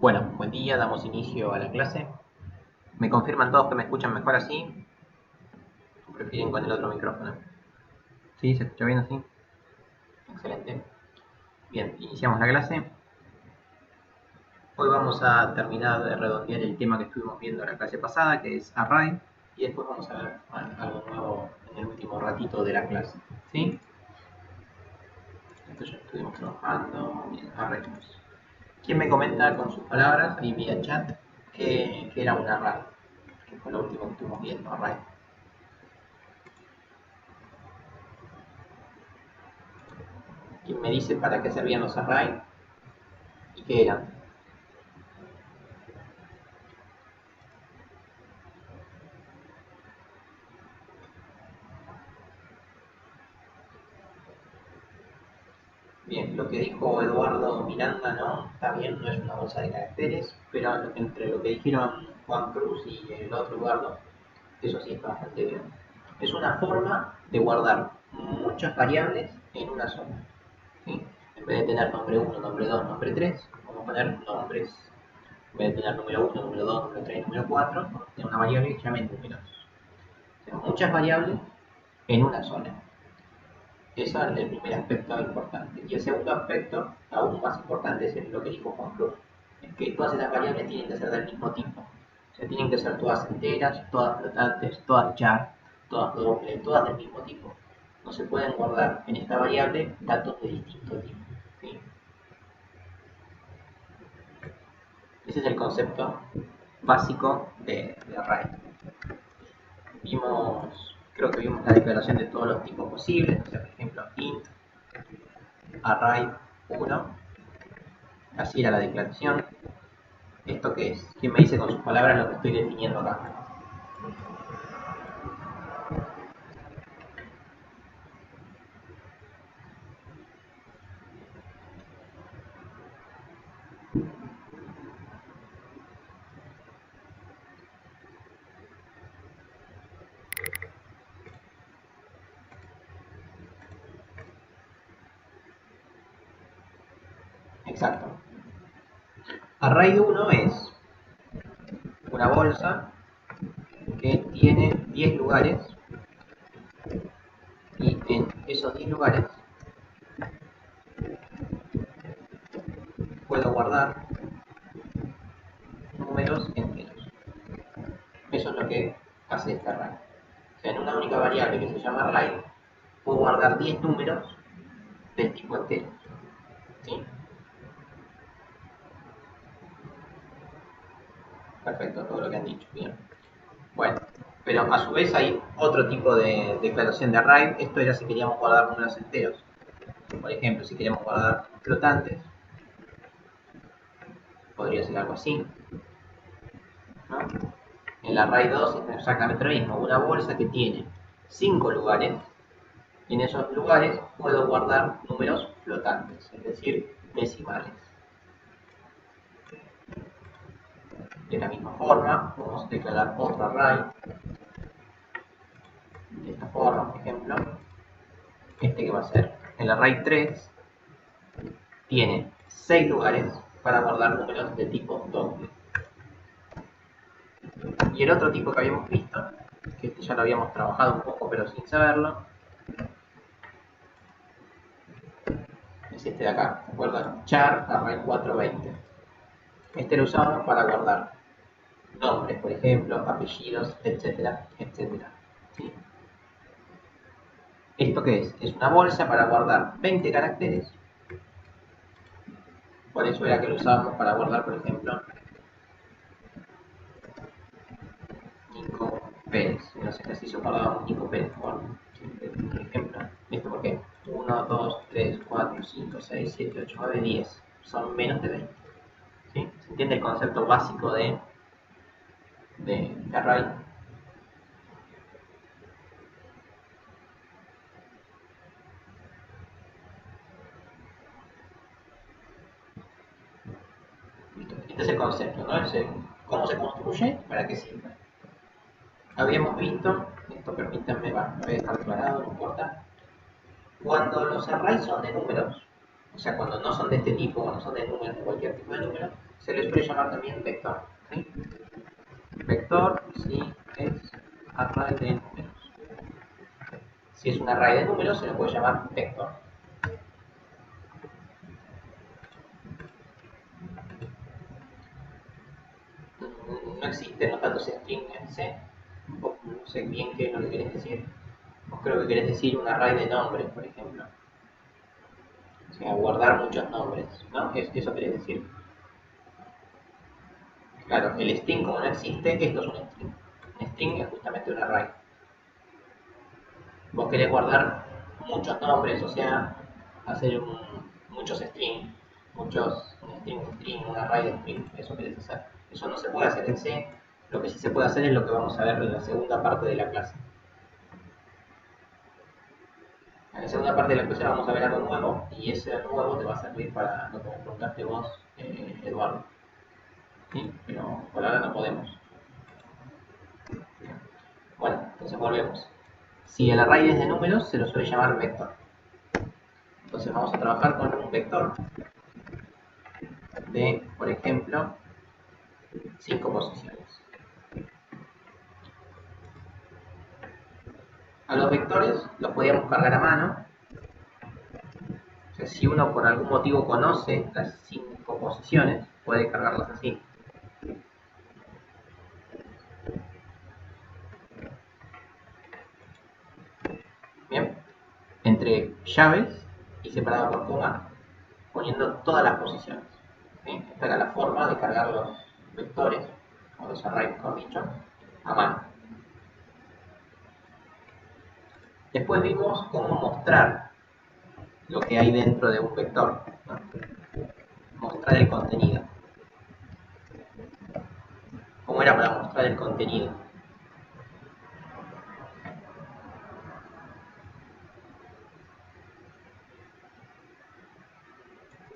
Bueno, buen día, damos inicio a la clase. ¿Me confirman todos que me escuchan mejor así? ¿O prefieren con el otro micrófono? ¿Sí? ¿Se escucha bien así? Excelente. Bien, iniciamos la clase. Hoy vamos a terminar de redondear el tema que estuvimos viendo en la clase pasada, que es array, y después vamos a ver algo nuevo en el último ratito de la clase. ¿Sí? Esto ya estuvimos trabajando. Bien, arreglos. ¿Quién me comenta con sus palabras ahí vía chat que era un array? Que fue lo último que estuvimos viendo, array. ¿Quién me dice para qué servían los array y qué eran? Bien, lo que dijo Eduardo Miranda, ¿no? Está bien, no es una bolsa de caracteres, pero entre lo que dijeron Juan Cruz y el otro Eduardo, eso sí está bastante bien. Es una forma de guardar muchas variables en una sola. ¿Sí? En vez de tener nombre 1, nombre 2, nombre 3, vamos a poner nombres. En vez de tener número 1, número 2, número 3, número 4, vamos a tener una variable que se llame números. O sea, muchas variables en una sola. Ese es el primer aspecto importante. Y el segundo aspecto, aún más importante, es lo que dijo Juan Cruz. Es que todas esas variables tienen que ser del mismo tipo. O sea, tienen que ser todas enteras, todas flotantes, todas char, todas doble, todas del mismo tipo. No se pueden guardar en esta variable datos de distinto tipo. ¿Sí? Ese es el concepto básico de array. Creo que vimos la declaración de todos los tipos posibles. O sea, por ejemplo, int, array 1. Así era la declaración. ¿Esto qué es? ¿Quién me dice con sus palabras lo que estoy definiendo acá? Exacto. Array 1 es una bolsa que tiene 10 lugares y en esos 10 lugares puedo guardar números enteros. Eso es lo que hace este array. O sea, en una única variable que se llama array puedo guardar 10 números del tipo entero. ¿Sí? Perfecto, todo lo que han dicho. Bien. Bueno, pero a su vez hay otro tipo de declaración de array. Esto era si queríamos guardar números enteros. Por ejemplo, si queremos guardar flotantes, podría ser algo así, ¿no? El array 2 es exactamente lo mismo, una bolsa que tiene 5 lugares, y en esos lugares puedo guardar números flotantes, es decir, decimales. De la misma forma, podemos declarar otro array, de esta forma, por ejemplo, este que va a ser el array 3, tiene 6 lugares para guardar números de tipo doble. Y el otro tipo que habíamos visto, que este ya lo habíamos trabajado un poco pero sin saberlo, es este de acá, ¿se acuerdan? Char array 420. Este lo usamos para guardar nombres, por ejemplo, apellidos, etcétera, etcétera. ¿Sí? ¿Esto qué es? Es una bolsa para guardar 20 caracteres. Por eso era que lo usábamos para guardar, por ejemplo, Nico Pérez. En los ejercicios guardábamos Nico Pérez, por ejemplo. ¿Esto por qué? 1, 2, 3, 4, 5, 6, 7, 8, 9, 10. Son menos de 20. ¿Sí? ¿Se entiende el concepto básico de array? Este es el concepto, ¿no? ¿Cómo se construye? ¿Para qué sirve? Habíamos visto, esto permítanme, lo voy a dejar aclarado, no importa. Cuando los arrays son de números, o sea, cuando no son de este tipo, cuando son de números, de cualquier tipo de número, se le suele llamar también vector. ¿Sí? Vector si es array de números. Si es un array de números, se le puede llamar vector. No existen los datos string en C. Vos no sé bien qué es lo que querés decir. Vos creo que querés decir un array de nombres, por ejemplo. O sea, guardar muchos nombres, ¿no? Eso querés decir. Claro, el string como no existe, esto es un string. Un string es justamente un array. Vos querés guardar muchos nombres, o sea, hacer muchos strings, un string, un array de string, eso querés hacer. Eso no se puede hacer en C, lo que sí se puede hacer es lo que vamos a ver en la segunda parte de la clase. En la segunda parte de la clase vamos a ver algo nuevo y ese nuevo te va a servir para lo que me preguntaste vos, Eduardo. ¿Sí? Pero por ahora no podemos. Bueno, entonces volvemos. Si el array es de números, se lo suele llamar vector. Entonces vamos a trabajar con un vector de, por ejemplo, 5 posiciones. A los vectores los podíamos cargar a mano. O sea, si uno por algún motivo conoce las 5 posiciones, puede cargarlas así. Bien, entre llaves y separado por coma, poniendo todas las posiciones. ¿Sí? Esta era la forma de cargar los vectores, o los arrays, mejor dicho, a mano. Después vimos cómo mostrar lo que hay dentro de un vector, ¿no? Mostrar el contenido. ¿Cómo era para mostrar el contenido?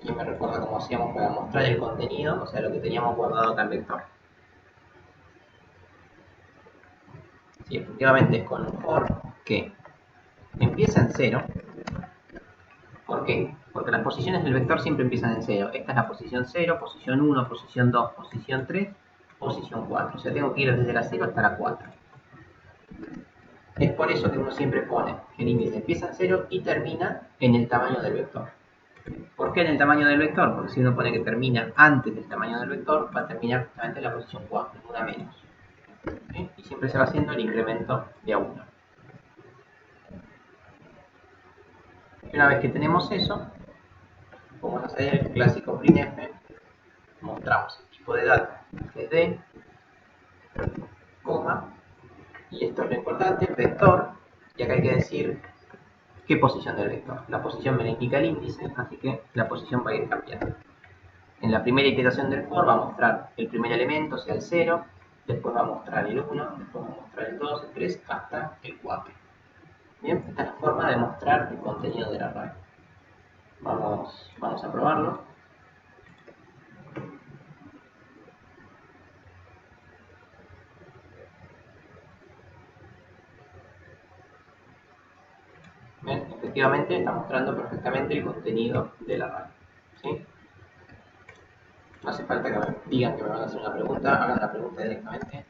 ¿Quién me recuerda cómo hacíamos para mostrar el contenido? O sea, lo que teníamos guardado acá en vector. Sí, efectivamente es con un for que empieza en 0. ¿Por qué? Porque las posiciones del vector siempre empiezan en 0. Esta es la posición 0, posición 1, posición 2, posición 3, posición 4. O sea, tengo que ir desde la 0 hasta la 4. Es por eso que uno siempre pone que el índice empieza en 0 y termina en el tamaño del vector. ¿Por qué en el tamaño del vector? Porque si uno pone que termina antes del tamaño del vector, va a terminar justamente en la posición 4, en una menos. ¿Sí? Y siempre se va haciendo el incremento de a 1. Y una vez que tenemos eso, como hacer el clásico printf, mostramos el tipo de datos que es d, coma, y esto es lo importante, vector, y acá hay que decir qué posición del vector. La posición me la indica el índice, así que la posición va a ir cambiando. En la primera iteración del for va a mostrar el primer elemento, o sea el 0, después va a mostrar el 1, después va a mostrar el 2, el 3, hasta el 4. Bien, esta es la forma de mostrar el contenido del array. Vamos a probarlo. Bien, efectivamente está mostrando perfectamente el contenido del array. ¿Sí? No hace falta que me digan que me van a hacer una pregunta, hagan la pregunta directamente.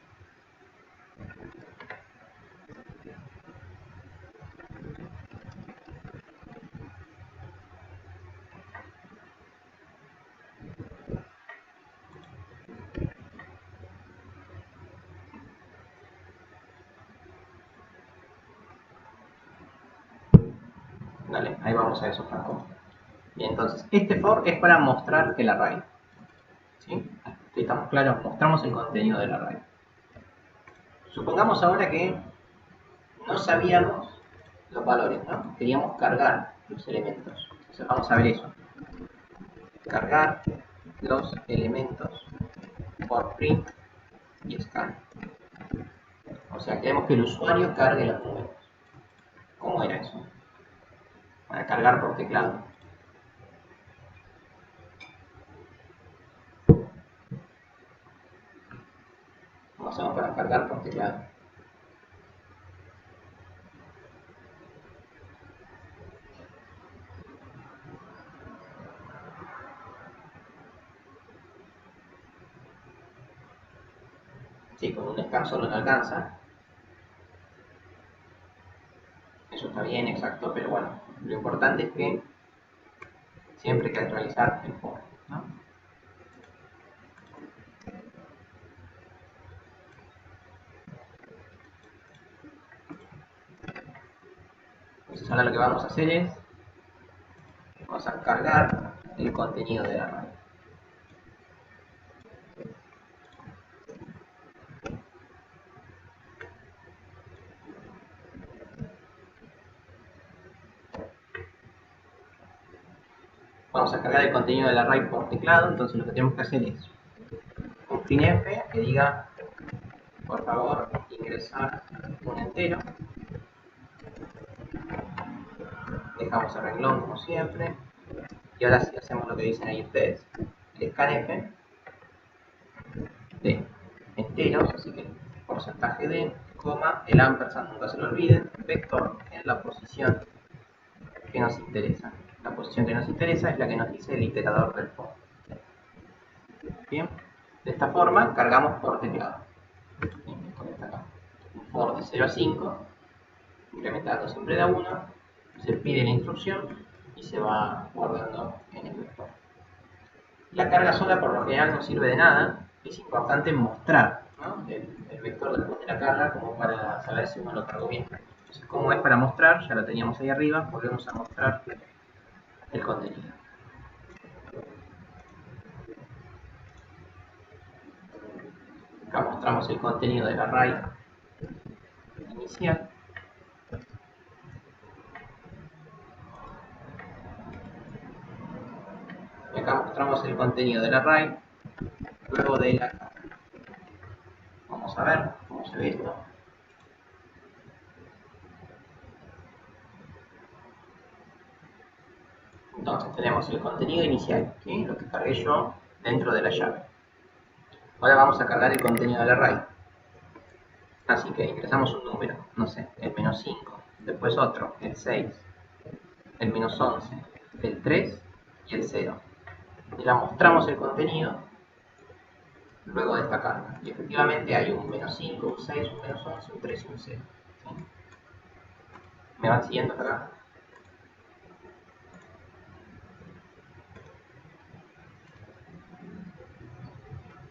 Dale, ahí vamos a eso, Franco. Bien, entonces, este for es para mostrar el array. ¿Sí? ¿Estamos claros? Mostramos el contenido del array. Supongamos ahora que no sabíamos los valores, ¿no? Queríamos cargar los elementos. Entonces vamos a ver eso. Cargar los elementos por print y scan. O sea, queremos que el usuario cargue los números. ¿Cómo era eso? Para cargar por teclado. ¿Cómo hacemos para cargar por teclado? Sí, con un scan solo no alcanza. Eso está bien, exacto, pero bueno, lo importante es que siempre hay que actualizar el for, ¿no? Entonces ahora lo que vamos a hacer es, vamos a cargar el contenido de la array. Vamos a cargar el contenido del array por teclado, entonces lo que tenemos que hacer es un printf que diga, por favor, ingresar un entero. Dejamos el renglón como siempre. Y ahora sí hacemos lo que dicen ahí ustedes. El scanf de enteros, así que porcentaje de, coma, el ampersand, nunca se lo olviden, vector en la posición que nos interesa. La posición que nos interesa es la que nos dice el iterador del for. Bien, de esta forma cargamos por teclado. Un for de 0 a 5, incrementando siempre de a 1, se pide la instrucción y se va guardando en el vector. La carga sola por lo general no sirve de nada, es importante mostrar, ¿no?, el vector después de la carga como para saber si uno lo cargó bien. Entonces, como es para mostrar, ya lo teníamos ahí arriba, volvemos a mostrar el contenido. Acá mostramos el contenido del array inicial. Y acá mostramos el contenido del array luego de la carga. Vamos a ver cómo se ve esto. Entonces tenemos el contenido inicial, ¿sí?, lo que cargué yo dentro de la llave. Ahora vamos a cargar el contenido del array. Así que ingresamos un número, no sé, el menos 5, después otro, el 6, el menos 11, el 3 y el 0. Y le mostramos el contenido luego de esta carga. Y efectivamente hay un menos 5, un 6, un menos 11, un 3 y un 0. ¿Sí? ¿Me van siguiendo acá?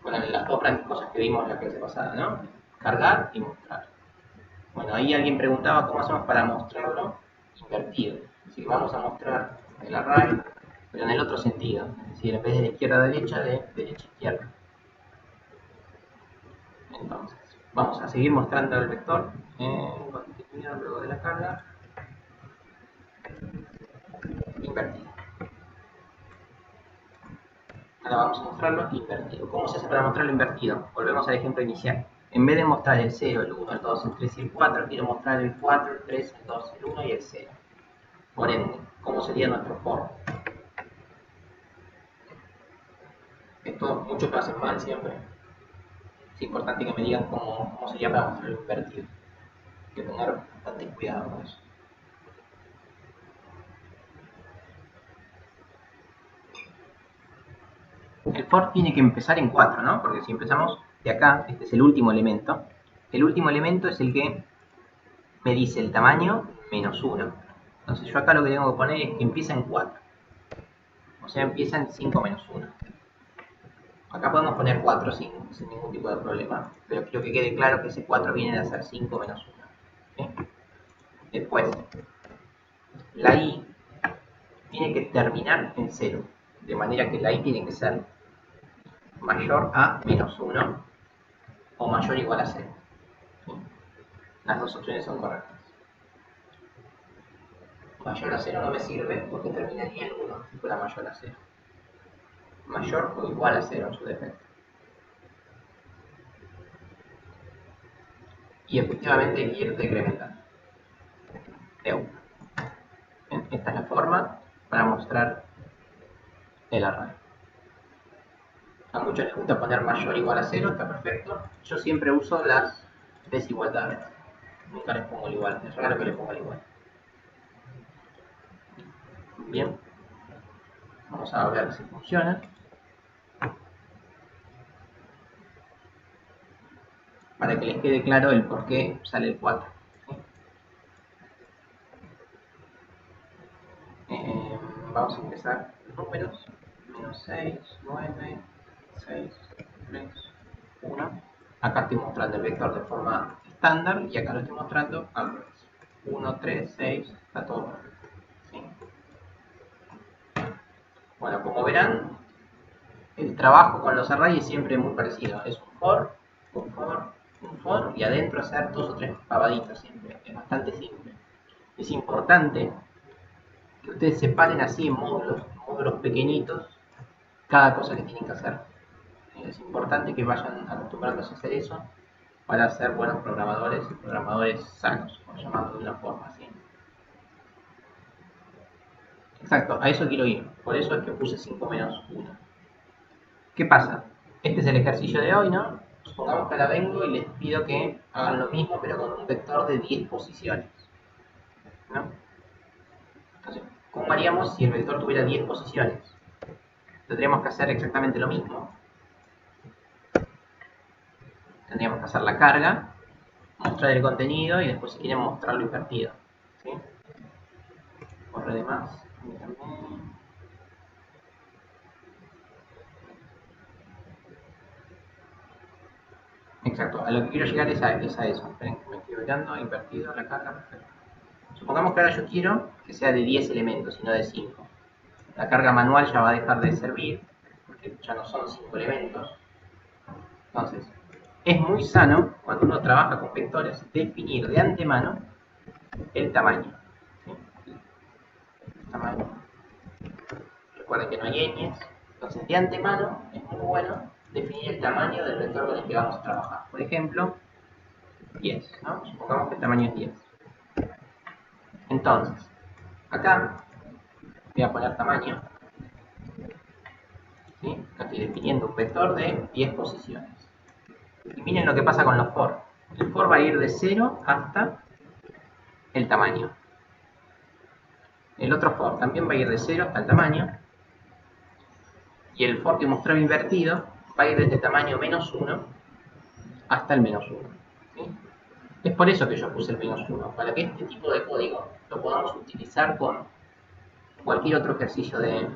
Bueno, las dos grandes cosas que vimos en la clase pasada, ¿no? Cargar y mostrar. Bueno, ahí alguien preguntaba cómo hacemos para mostrarlo invertido. Así que vamos a mostrar el array, pero en el otro sentido. Es decir, en vez de izquierda a derecha, de derecha a izquierda. Entonces, vamos a seguir mostrando el vector en continuidad luego de la carga invertido. Ahora vamos a mostrarlo invertido. ¿Cómo se hace para mostrarlo invertido? Volvemos al ejemplo inicial. En vez de mostrar el 0, el 1, el 2, el 3 y el 4, quiero mostrar el 4, el 3, el 2, el 1 y el 0. Por ende, ¿cómo sería nuestro for? Esto muchos lo hacen mal siempre. Es importante que me digan cómo sería para mostrarlo invertido. Hay que tener bastante cuidado con eso. El for tiene que empezar en 4, ¿no? Porque si empezamos de acá, este es el último elemento. El último elemento es el que me dice el tamaño menos 1. Entonces yo acá lo que tengo que poner es que empieza en 4. O sea, empieza en 5 menos 1. Acá podemos poner 4 sin ningún tipo de problema. Pero quiero que quede claro que ese 4 viene a ser 5 menos 1. ¿Sí? Después, la i tiene que terminar en 0. De manera que la i tiene que ser mayor a menos 1 o mayor o igual a 0. ¿Sí? Las dos opciones son correctas. Mayor a 0 no me sirve porque terminaría en 1 si fuera mayor a 0. Mayor o igual a 0 en su defecto. Y efectivamente hay que ir decrementando. Esta es la forma para mostrar el array. A muchos les gusta poner mayor o igual a 0, está perfecto. Yo siempre uso las desigualdades. Nunca les pongo el igual, es raro que les ponga el igual. Bien, vamos a ver si funciona. para que les quede claro el por qué sale el 4. Vamos a empezar números. Menos 6, 9, 6, 3, 1. Acá estoy mostrando el vector de forma estándar y acá lo estoy mostrando al revés. 1, 3, 6, está todo perfecto. ¿Sí? Bueno, como verán, el trabajo con los arrays es siempre muy parecido. Es un for, un for, un for y adentro hacer 2 o 3 pavaditas siempre. Es bastante simple. Es importante que ustedes separen así en módulos pequeñitos, cada cosa que tienen que hacer. Es importante que vayan acostumbrándose a hacer eso para ser buenos programadores sanos, por llamarlo de una forma así. Exacto, a eso quiero ir. Por eso es que puse 5 menos 1. ¿Qué pasa? Este es el ejercicio de hoy, ¿no? Supongamos que ahora vengo y les pido que hagan lo mismo, pero con un vector de 10 posiciones, ¿no? Entonces, ¿cómo haríamos si el vector tuviera 10 posiciones? Tendríamos que hacer exactamente lo mismo. Tendríamos que hacer la carga, mostrar el contenido y después si quieren mostrarlo invertido. ¿Sí? Por lo demás, también. Exacto, a lo que quiero llegar es a eso. Esperen que me estoy mirando, invertido, la carga, perfecto. Supongamos que ahora yo quiero que sea de 10 elementos y no de 5. La carga manual ya va a dejar de servir, porque ya no son 5 elementos. Entonces, es muy sano cuando uno trabaja con vectores definir de antemano el tamaño. ¿Sí? El tamaño. Recuerden que no hay ñes. Entonces, de antemano es muy bueno definir el tamaño del vector con el que vamos a trabajar. Por ejemplo, 10, ¿no? Supongamos que el tamaño es 10. Entonces, acá voy a poner tamaño. ¿Sí? Acá estoy definiendo un vector de 10 posiciones. Y miren lo que pasa con los for. El for va a ir de 0 hasta el tamaño. El otro for también va a ir de 0 hasta el tamaño. Y el for que mostraba invertido va a ir desde tamaño menos 1 hasta el menos 1. ¿Sí? Es por eso que yo puse el menos 1, para que este tipo de código lo podamos utilizar con cualquier otro ejercicio de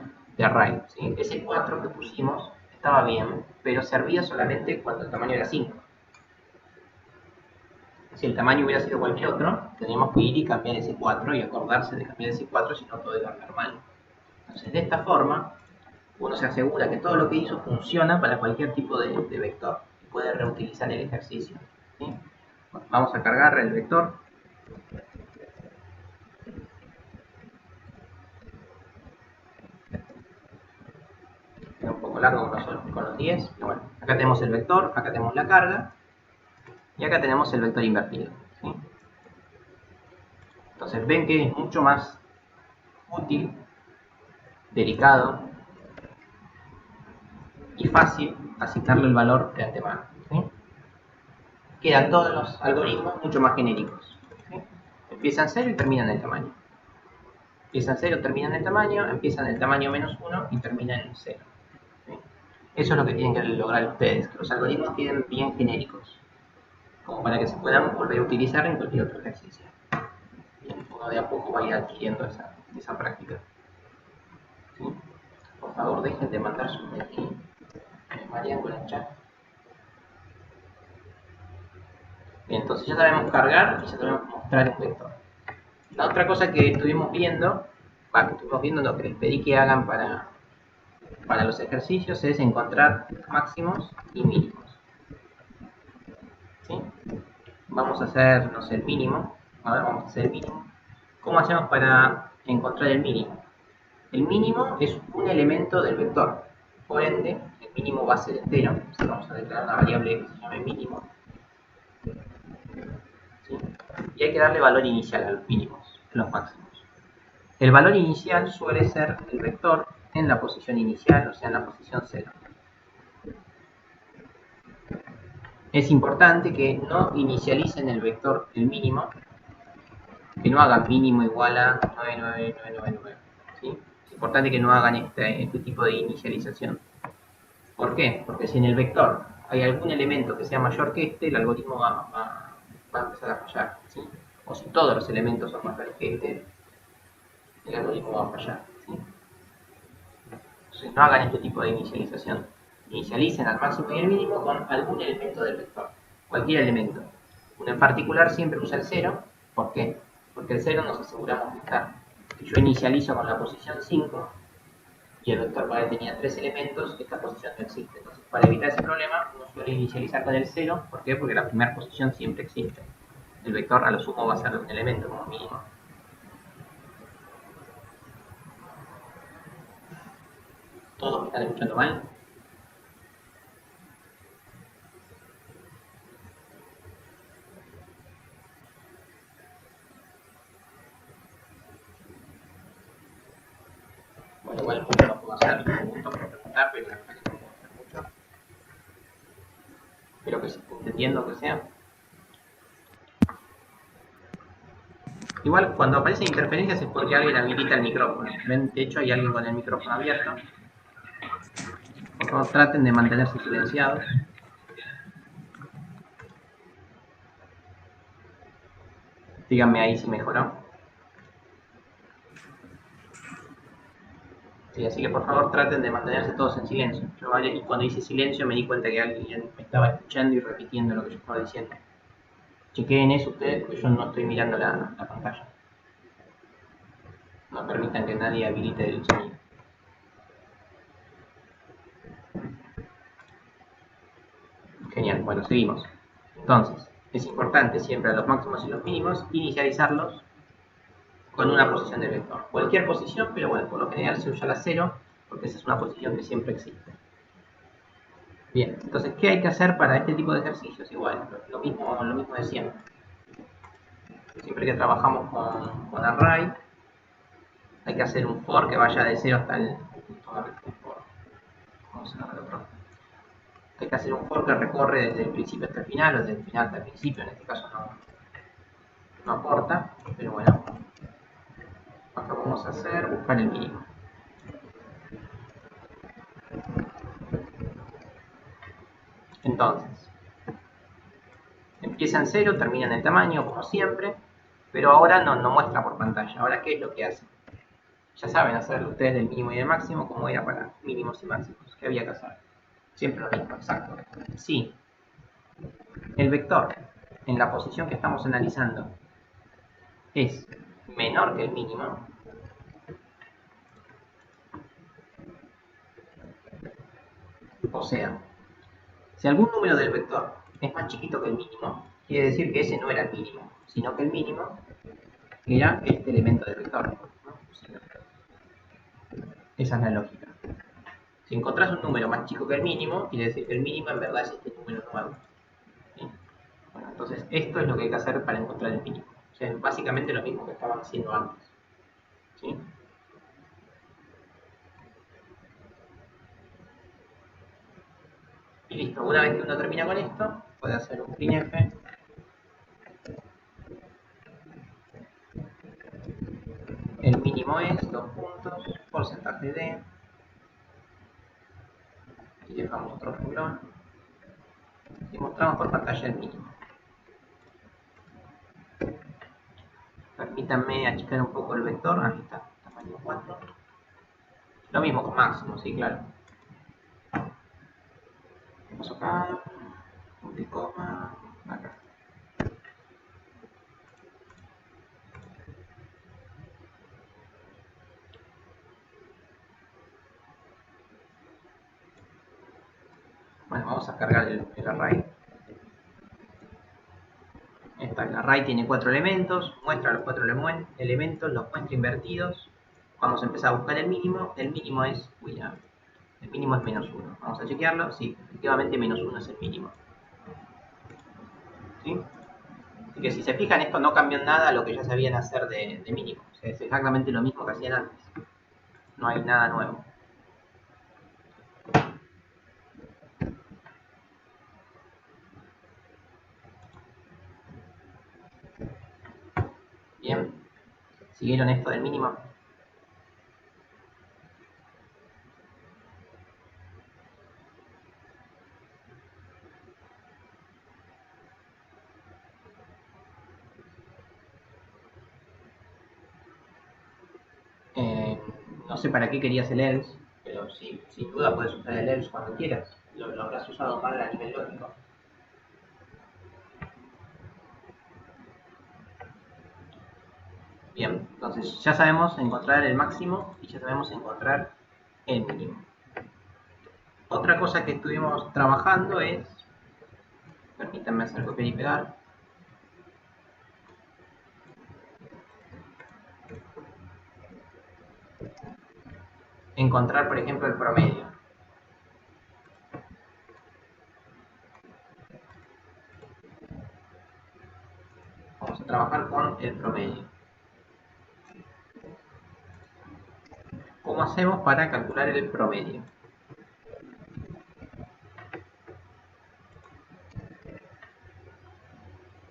array. ¿Sí? Ese 4 que pusimos estaba bien, pero servía solamente cuando el tamaño era 5. Si el tamaño hubiera sido cualquier otro, tendríamos que ir y cambiar ese 4 y acordarse de cambiar ese 4, si no todo iba a andar mal. Entonces, de esta forma, uno se asegura que todo lo que hizo funciona para cualquier tipo de vector y puede reutilizar el ejercicio. ¿Sí? Bueno, vamos a cargar el vector. Queda un poco largo con los 10, pero bueno, acá tenemos el vector, acá tenemos la carga y acá tenemos el vector invertido. ¿Sí? Entonces ven que es mucho más útil, delicado y fácil asignarle el valor de antemano. ¿Sí? Quedan todos los algoritmos mucho más genéricos. ¿Sí? Empiezan 0 y terminan en el tamaño. Empiezan 0, terminan en el tamaño, empiezan en el tamaño menos 1 y terminan en 0. ¿Sí? Eso es lo que tienen que lograr ustedes, que los algoritmos queden bien genéricos, como para que se puedan volver a utilizar en cualquier otro ejercicio. Y uno de a poco vaya adquiriendo esa práctica. ¿Sí? Por favor, dejen de mandar sus aquí. Me marean con el chat. Bien, entonces ya sabemos cargar y ya sabemos mostrar un vector. La otra cosa que estuvimos viendo, lo que les pedí que hagan para los ejercicios es encontrar máximos y mínimos. ¿Sí? Vamos a hacer, no sé, el mínimo. Ahora vamos a hacer el mínimo. ¿Cómo hacemos para encontrar el mínimo? El mínimo es un elemento del vector. Por ende, el mínimo va a ser entero. Entonces vamos a declarar una variable que se llame mínimo. ¿Sí? Y hay que darle valor inicial a los mínimos, a los máximos. El valor inicial suele ser el vector en la posición inicial, o sea, en la posición 0. Es importante que no inicialicen el vector el mínimo, que no hagan mínimo igual a 99999. ¿Sí? Es importante que no hagan este tipo de inicialización. ¿Por qué? Porque si en el vector hay algún elemento que sea mayor que este, el algoritmo va a empezar a fallar, ¿sí? O si todos los elementos son mayores que este, el algoritmo va a fallar, ¿sí? Entonces no hagan este tipo de inicialización. Inicialicen al máximo y al mínimo con algún elemento del vector, cualquier elemento. Uno en particular siempre usa el 0. ¿Por qué? Porque el 0 nos aseguramos que está. Si yo inicializo con la posición 5 y el vector para tenía 3 elementos, esta posición no existe. Entonces, para evitar ese problema, uno suele inicializar con el 0. ¿Por qué? Porque la primera posición siempre existe. El vector a lo sumo va a ser un elemento como mínimo. ¿Todos me están escuchando mal? Bueno, igual mucho no puedo hacer, me gusta preguntar, pero la verdad que no puedo hacer mucho. Espero que se esté entendiendo que sea. Igual cuando aparecen interferencias es porque alguien habilita el micrófono. ¿Ven? De hecho hay alguien con el micrófono abierto. Por favor traten de mantenerse silenciados. Díganme ahí si mejoró. Sí, así que por favor traten de mantenerse todos en silencio. Yo cuando hice silencio me di cuenta que alguien me estaba escuchando y repitiendo lo que yo estaba diciendo. Chequeen eso ustedes porque yo no estoy mirando la pantalla. No permitan que nadie habilite el sonido. Genial, bueno, seguimos. Entonces, es importante siempre a los máximos y los mínimos inicializarlos con una posición del vector. Cualquier posición, pero bueno, por lo general se usa la 0 porque esa es una posición que siempre existe. Bien, entonces, ¿qué hay que hacer para este tipo de ejercicios? Igual, lo mismo de siempre. Siempre que trabajamos con array, hay que hacer un for que vaya de 0 hasta el vamos a ver otro. Hay que hacer un for que recorre desde el principio hasta el final, o desde el final hasta el principio, en este caso no aporta, pero bueno, acá vamos a hacer buscar el mínimo. Entonces, empieza en 0, termina en el tamaño, como siempre, pero ahora no muestra por pantalla. Ahora, ¿qué es lo que hace? Ya saben hacerlo ustedes del mínimo y del máximo, como era para mínimos y máximos. ¿Qué había que hacer? Siempre lo mismo, exacto. Sí, el vector en la posición que estamos analizando es menor que el mínimo, o sea, si algún número del vector es más chiquito que el mínimo, quiere decir que ese no era el mínimo, sino que el mínimo era este elemento del vector, ¿no? Esa es la lógica. Si encontrás un número más chico que el mínimo, quiere decir que el mínimo en verdad es este número nuevo. ¿Sí? Bueno, entonces esto es lo que hay que hacer para encontrar el mínimo. O sea, básicamente lo mismo que estaban haciendo antes. ¿Sí? Y listo, una vez que uno termina con esto, puede hacer un printf. El mínimo es, dos puntos, porcentaje de, y dejamos otro renglón, y mostramos por pantalla el mínimo. Permítanme achicar un poco el vector, ahí está, tamaño 4. Lo mismo con máximo, sí, claro. Vamos acá, punto y coma, acá. Bueno, vamos a cargar el array. El array tiene 4 elementos, muestra los 4 elementos, los muestra invertidos. Vamos a empezar a buscar el mínimo es, el mínimo es menos 1. Vamos a chequearlo, sí, efectivamente menos 1 es el mínimo. ¿Sí? Así que si se fijan, esto no cambió en nada a lo que ya sabían hacer de mínimo. O sea, es exactamente lo mismo que hacían antes. No hay nada nuevo. Bien, ¿siguieron esto del mínimo? No sé para qué querías el else, pero sí, sin duda puedes usar el else cuando quieras. Lo habrás usado mal a nivel lógico. Bien, entonces ya sabemos encontrar el máximo y ya sabemos encontrar el mínimo. Otra cosa que estuvimos trabajando es, permítanme hacer copiar y pegar, encontrar por ejemplo el promedio. Vamos a trabajar con el promedio. ¿Cómo hacemos para calcular el promedio?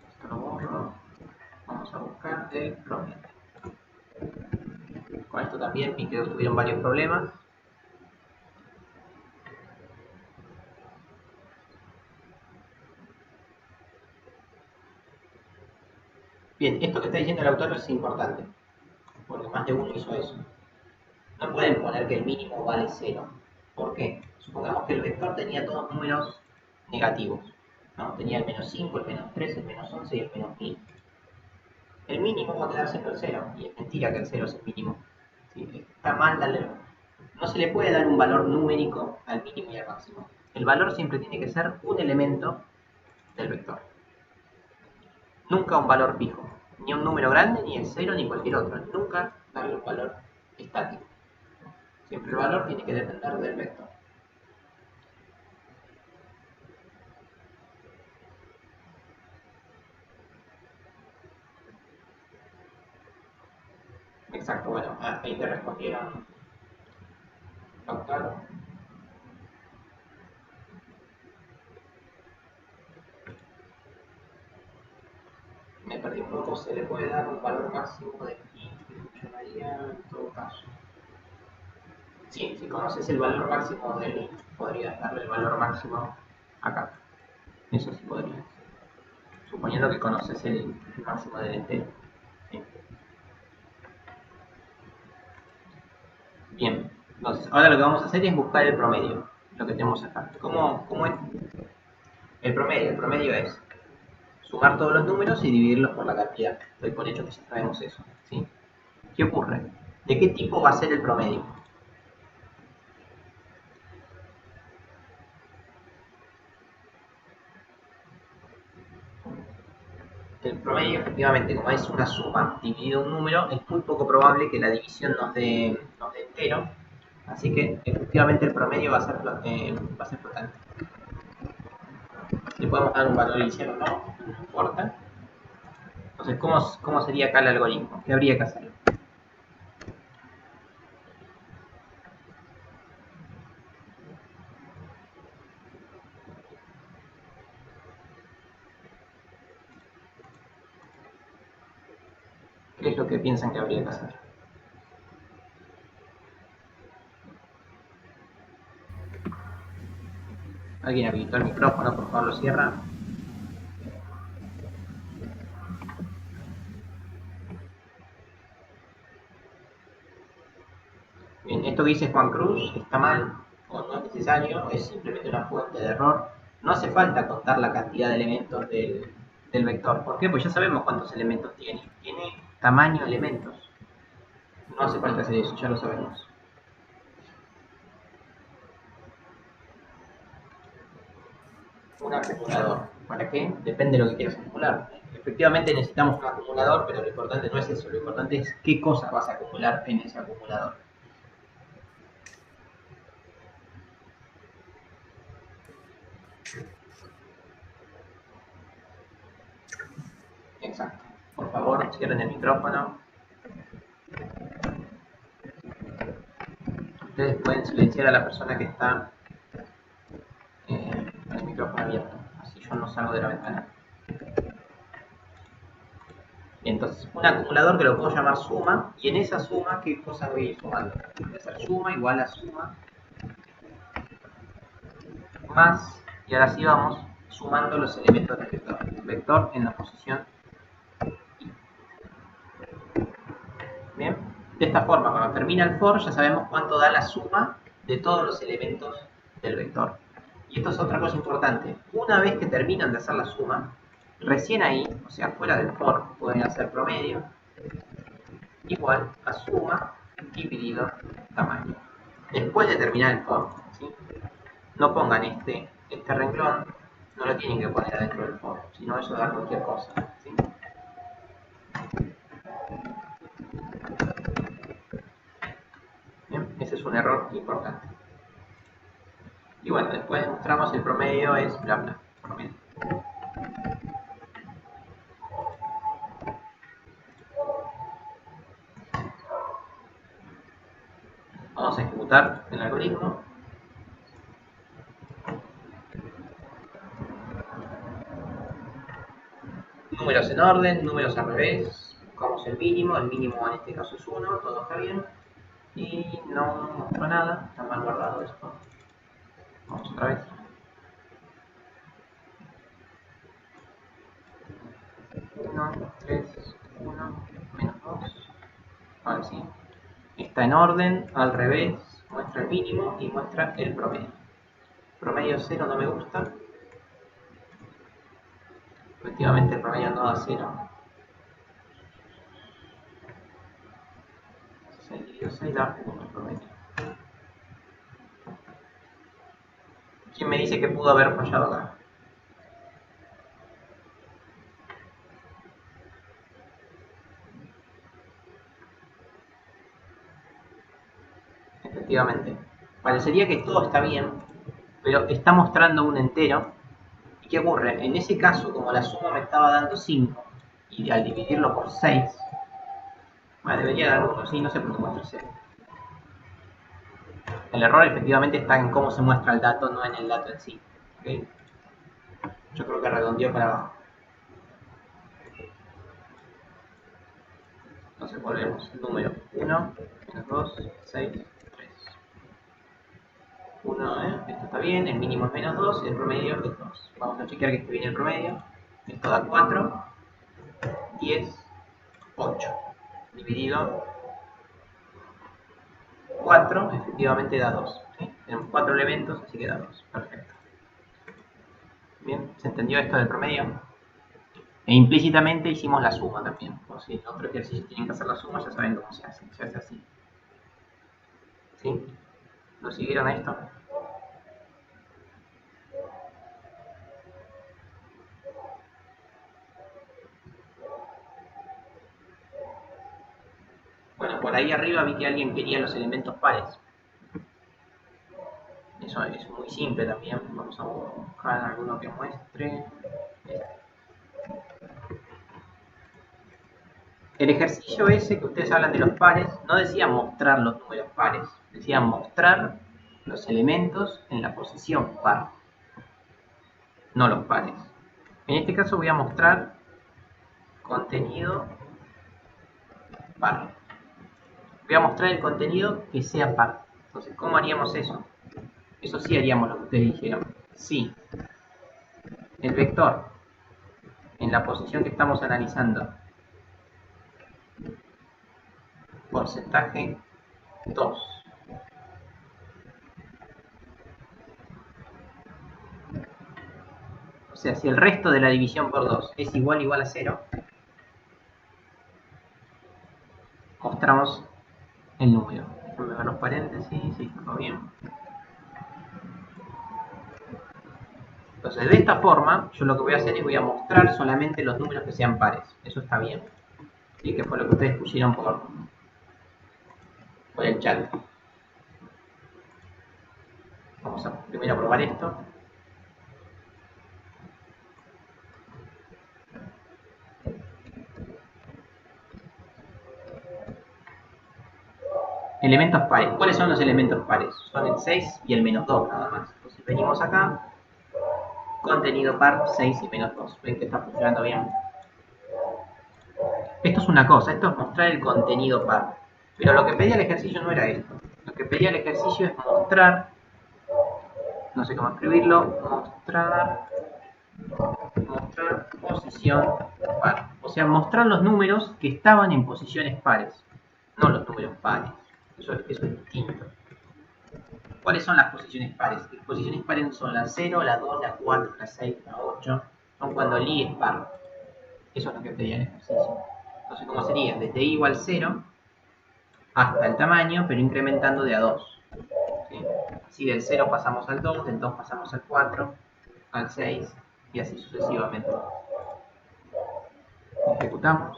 Esto lo borro. Vamos a buscar el promedio. Con esto también vi que tuvieron varios problemas. Bien, esto que está diciendo el autor es importante, porque más de uno hizo eso. No pueden poner que el mínimo vale 0. ¿Por qué? Supongamos que el vector tenía todos números negativos. ¿No? Tenía el menos 5, el menos 3, el menos 11 y el menos 1000. El mínimo va a quedar siempre el 0, y es mentira que el 0 es el mínimo. ¿Sí? Está mal darle. No se le puede dar un valor numérico al mínimo y al máximo. El valor siempre tiene que ser un elemento del vector. Nunca un valor fijo. Ni un número grande, ni el 0, ni cualquier otro. Nunca darle un valor estático. Siempre el valor tiene que depender del vector. Exacto, bueno, ahí te respondieron, doctor. Me perdí un poco, se le puede dar un valor máximo de pi que funcionaría en todo caso. Sí, si conoces el valor máximo del int, podrías darle el valor máximo acá. Eso sí podrías. Suponiendo que conoces el máximo del entero. Sí. Bien, entonces ahora lo que vamos a hacer es buscar el promedio, lo que tenemos acá. ¿Cómo es? El promedio es sumar todos los números y dividirlos por la cantidad. Doy por hecho que ya sabemos eso. ¿Sí? ¿Qué ocurre? ¿De qué tipo va a ser el promedio? El promedio, efectivamente, como es una suma dividido un número, es muy poco probable que la división nos dé entero. Así que, efectivamente, el promedio va a ser flotante. Le podemos dar un valor inicial o no importa. Entonces, ¿cómo sería acá el algoritmo? ¿Qué habría que hacer? ¿Qué es lo que piensan que habría que hacer? Alguien habilitó el micrófono, por favor lo cierra. Bien, esto que dice Juan Cruz está mal, o no es necesario, es simplemente una fuente de error. No hace falta contar la cantidad de elementos del vector. ¿Por qué? Pues ya sabemos cuántos elementos tiene. Tiene tamaño elementos. No hace falta hacer eso, ya lo sabemos. Un acumulador. ¿Para qué? Depende de lo que quieras acumular. Efectivamente necesitamos un acumulador, pero lo importante no es eso. Lo importante es qué cosas vas a acumular en ese acumulador. Exacto. Por favor, cierren el micrófono. Ustedes pueden silenciar a la persona que está con el micrófono abierto. Así yo no salgo de la ventana. Entonces, un acumulador que lo puedo llamar suma, y en esa suma, ¿qué cosa voy a ir sumando? Voy a hacer suma igual a suma más, y ahora sí vamos sumando los elementos del vector. El vector en la posición I. Bien, De esta forma, cuando termina el for, ya sabemos cuánto da la suma de todos los elementos del vector. Y esto es otra cosa importante. Una vez que terminan de hacer la suma, recién ahí, o sea, fuera del for, pueden hacer promedio igual a suma dividido tamaño. Después de terminar el for, ¿sí? No pongan este renglón, no lo tienen que poner adentro del for, sino eso da cualquier cosa, ¿sí? Bien, ese es un error importante. Y bueno, después mostramos el promedio es bla bla, promedio. Vamos a ejecutar el algoritmo. Números en orden, números al revés. Buscamos el mínimo en este caso es 1, todo está bien. Y no mostró nada, está mal guardado esto. Vamos otra vez. 1, 3, 1, menos 2. Ahora sí. Está en orden, al revés, muestra el mínimo y muestra el promedio. Promedio 0 no me gusta. Efectivamente el promedio no da 0. 6 dividido 6 da 1 el promedio. ¿Quién me dice que pudo haber fallado acá? Efectivamente. Parecería que todo está bien, pero está mostrando un entero. ¿Y qué ocurre? En ese caso, como la suma me estaba dando 5, y al dividirlo por 6, debería dar 1, sí, no sé por qué muestra 0. El error efectivamente está en cómo se muestra el dato, no en el dato en sí. ¿Okay? Yo creo que redondeó para abajo. Entonces volvemos. Número 1, menos 2, 6, 3. 1, esto está bien, el mínimo es menos 2 y el promedio es 2. Vamos a chequear que esté bien el promedio. Esto da 4, 10, 8. Dividido 4, efectivamente da 2. ¿Sí? Tenemos 4 elementos, así que da 2. Perfecto. Bien, ¿se entendió esto del promedio? E implícitamente hicimos la suma también. O si en otro ejercicio tienen que hacer la suma, ya saben cómo se hace. Se hace así. ¿Sí? ¿Lo siguieron a esto? Bueno, por ahí arriba vi que alguien quería los elementos pares. Eso es muy simple también. Vamos a buscar alguno que muestre. El ejercicio ese que ustedes hablan de los pares, no decía mostrar los números pares, decía mostrar los elementos en la posición par, no los pares. En este caso voy a mostrar contenido par. Voy a mostrar el contenido que sea par. Entonces, ¿cómo haríamos eso? Eso sí haríamos lo que ustedes dijeron. Sí, el vector en la posición que estamos analizando, porcentaje 2. O sea, si el resto de la división por 2 es igual a 0, mostramos el número. Déjenme ver los paréntesis, sí, todo bien. Entonces, de esta forma, yo lo que voy a hacer es voy a mostrar solamente los números que sean pares. Eso está bien. Y que fue lo que ustedes pusieron por el chat. Vamos a primero probar esto. Elementos pares. ¿Cuáles son los elementos pares? Son el 6 y el menos 2 nada más. Entonces venimos acá. Contenido par 6 y menos 2. Ven que está funcionando bien. Esto es una cosa. Esto es mostrar el contenido par. Pero lo que pedía el ejercicio no era esto. Lo que pedía el ejercicio es mostrar, no sé cómo escribirlo, mostrar posición par. O sea, mostrar los números que estaban en posiciones pares. no los números pares. Eso es distinto. ¿Cuáles son las posiciones pares? Las posiciones pares son la 0, la 2, la 4, la 6, la 8. Son cuando el i es par. Eso es lo que pedía el ejercicio. Entonces, ¿cómo sería? Desde i igual 0 hasta el tamaño, pero incrementando de a 2. ¿Sí? Así del 0 pasamos al 2, del 2 pasamos al 4, al 6 y así sucesivamente. Ejecutamos.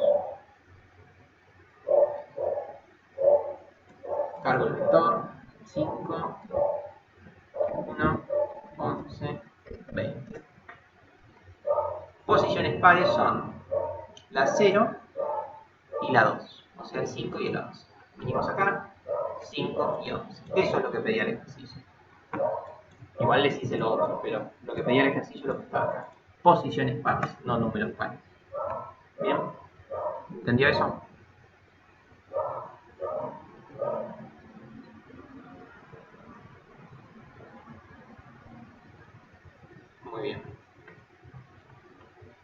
Cargo el vector. 5, 1, 11, 20. Posiciones pares son la 0 y la 2, o sea el 5 y el 11. Venimos acá, 5 y 11. Eso es lo que pedía el ejercicio. Igual les hice lo otro, pero lo que pedía el ejercicio es lo que estaba acá. Posiciones pares, no números pares. ¿Bien? ¿Entendió eso? Muy bien.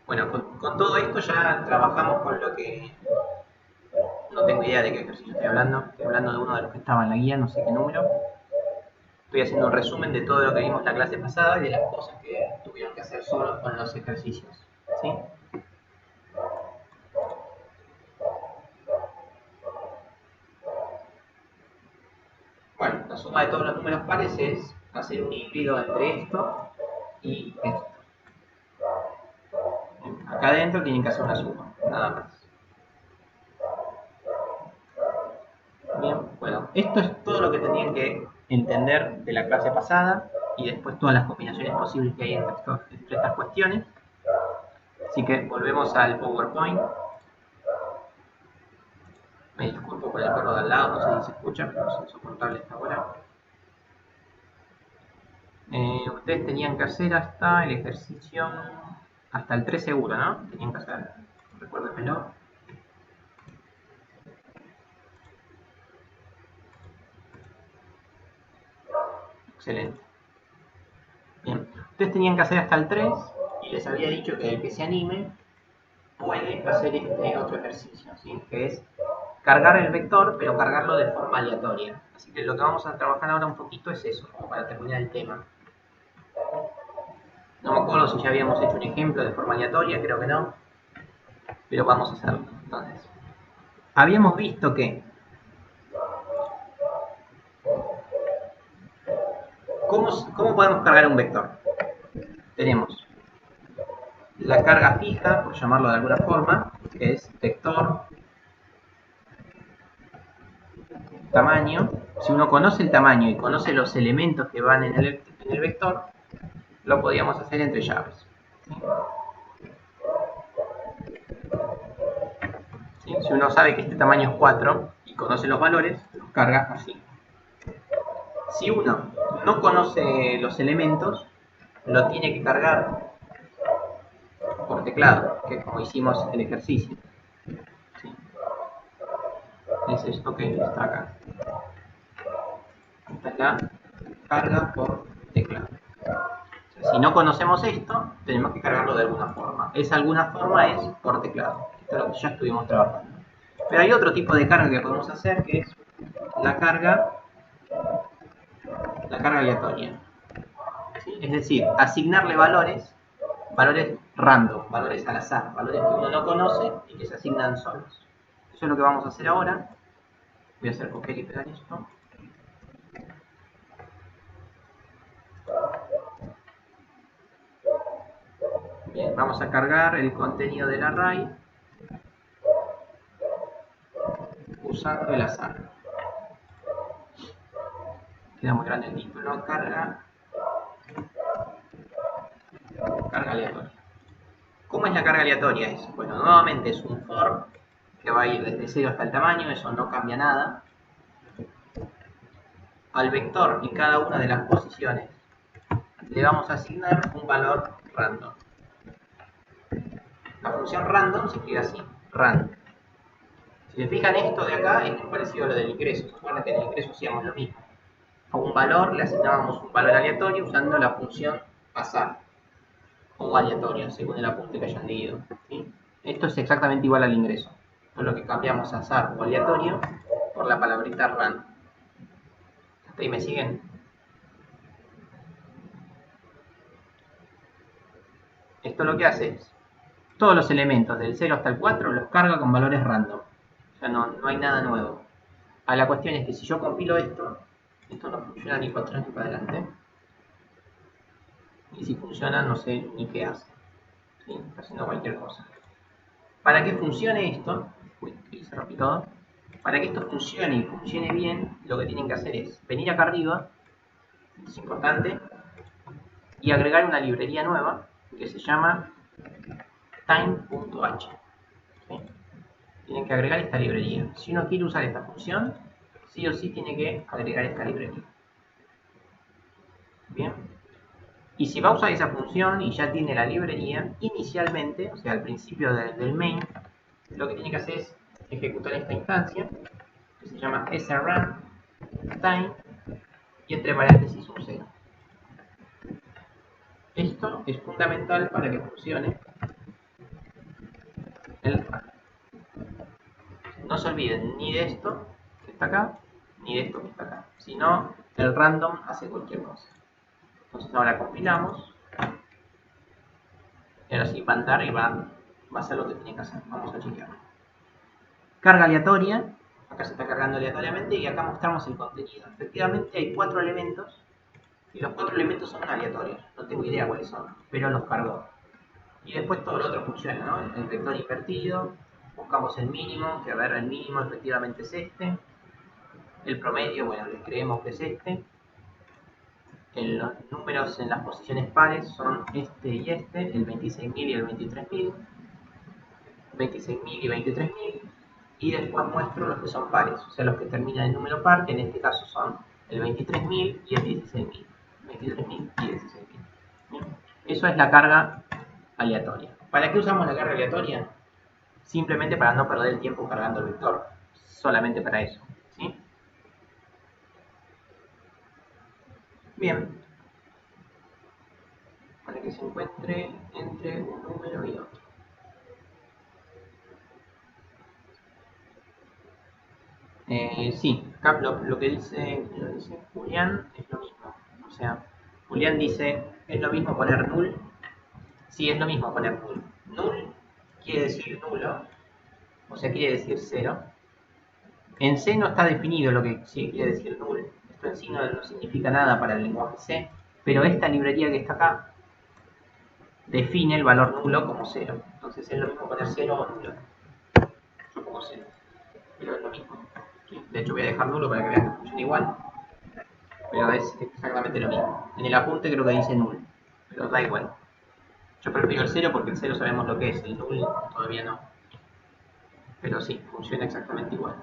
Bueno, con todo esto ya trabajamos con lo que... No tengo idea de qué ejercicio estoy hablando. Estoy hablando de uno de los que estaba en la guía, no sé qué número. Estoy haciendo un resumen de todo lo que vimos la clase pasada y de las cosas que tuvieron que hacer solos con los ejercicios. ¿Sí? Bueno, la suma de todos los números pares es hacer un híbrido entre esto y esto. Acá adentro tienen que hacer una suma, nada más. Bien, bueno, esto es todo lo que tenían que entender de la clase pasada y después todas las combinaciones posibles que hay entre estas cuestiones. Así que volvemos al PowerPoint. Me disculpo por el perro de al lado, no sé si se escucha, pero es insoportable esta hora. Ustedes tenían que hacer hasta el ejercicio, hasta el 3 seguro, ¿no? Tenían que hacer, recuérdenmelo. Excelente. Bien, ustedes tenían que hacer hasta el 3 y les había dicho que el que se anime puede hacer este otro ejercicio, ¿sí? Que es cargar el vector, pero cargarlo de forma aleatoria. Así que lo que vamos a trabajar ahora un poquito es eso, para terminar el tema. No me acuerdo si ya habíamos hecho un ejemplo de forma aleatoria, creo que no, pero vamos a hacerlo. Entonces, habíamos visto que ¿cómo podemos cargar un vector? Tenemos la carga fija, por llamarlo de alguna forma, que es vector tamaño. Si uno conoce el tamaño y conoce los elementos que van en el vector, lo podríamos hacer entre llaves. ¿Sí? Si uno sabe que este tamaño es 4 y conoce los valores, los carga así. Si uno no conoce los elementos, lo tiene que cargar por teclado, que es como hicimos el ejercicio. ¿Sí? Es esto que está acá. Esta es la carga por teclado. O sea, si no conocemos esto, tenemos que cargarlo de alguna forma. Esa alguna forma es por teclado. Esto es lo que ya estuvimos trabajando. Pero hay otro tipo de carga que podemos hacer, que es la carga aleatoria. ¿Sí? Es decir, asignarle valores random, valores al azar, valores que uno no conoce y que se asignan solos. Eso es lo que vamos a hacer ahora. Voy a hacer copiar y pegar esto. Bien, vamos a cargar el contenido del array usando el azar. Queda muy grande el título. Carga aleatoria. ¿Cómo es la carga aleatoria? Bueno, nuevamente es un for que va a ir desde 0 hasta el tamaño, eso no cambia nada. Al vector en cada una de las posiciones le vamos a asignar un valor random. La función random se escribe así, rand. Si se fijan, esto de acá es muy parecido a lo del ingreso. ¿Se acuerdan que en el ingreso hacíamos lo mismo? A un valor le asignábamos un valor aleatorio usando la función pasar o aleatoria, según el apunte que hayan leído. ¿Sí? Esto es exactamente igual al ingreso. Por lo que cambiamos azar o aleatorio por la palabrita run. ¿Hasta ahí me siguen? Esto lo que hace es, todos los elementos del 0 hasta el 4 los carga con valores random. O sea, no hay nada nuevo. La cuestión es que si yo compilo esto no funciona ni para atrás ni para adelante. Y si funciona, no sé ni qué hace. ¿Sí? Está haciendo cualquier cosa. Para que funcione esto, se rompió todo. Para que esto funcione y funcione bien, lo que tienen que hacer es venir acá arriba, esto es importante, y agregar una librería nueva que se llama time.h. ¿Sí? Tienen que agregar esta librería. Si uno quiere usar esta función, sí o sí tiene que agregar esta librería. Bien. Y si va a usar esa función y ya tiene la librería, inicialmente, o sea, al principio del main, lo que tiene que hacer es ejecutar esta instancia, que se llama srun time, y entre paréntesis un 0. Esto es fundamental para que funcione el run. No se olviden ni de esto que está acá, ni de esto que está acá. Si no, el random hace cualquier cosa. Entonces ahora compilamos. Y ahora sí va a andar y va a hacer lo que tiene que hacer. Vamos a chequearlo. Carga aleatoria. Acá se está cargando aleatoriamente y acá mostramos el contenido. Efectivamente hay 4 elementos. Y los 4 elementos son aleatorios. No tengo idea cuáles son, pero los cargó. Y después todo lo otro funciona, ¿no? El vector invertido. Buscamos el mínimo, que a ver, el mínimo efectivamente es este. El promedio, bueno, le creemos que es este. Los números en las posiciones pares son este y este, el 26.000 y el 23.000. 26.000 y 23.000. Y después muestro los que son pares, o sea, los que terminan en número par, que en este caso son el 23.000 y el 16.000. 23.000 y 16.000. Eso es la carga aleatoria. ¿Para qué usamos la carga aleatoria? Simplemente para no perder el tiempo cargando el vector. Solamente para eso. ¿Sí? Bien. Para que se encuentre entre un número y otro. Sí, acá lo que dice Julián es lo mismo. O sea, Julián dice, ¿es lo mismo poner null? Sí, es lo mismo poner null. Null quiere decir nulo, o sea, quiere decir 0. En C no está definido lo que quiere decir null. Esto en sí no significa nada para el lenguaje C, pero esta librería que está acá define el valor nulo como 0. Entonces es lo mismo poner 0 o nulo. Yo pongo 0, pero es lo mismo. De hecho voy a dejar nulo para que vean que funciona igual. Pero es exactamente lo mismo. En el apunte creo que dice null, pero da igual. Yo prefiero el 0 porque el 0 sabemos lo que es, el null todavía no. Pero sí, funciona exactamente igual.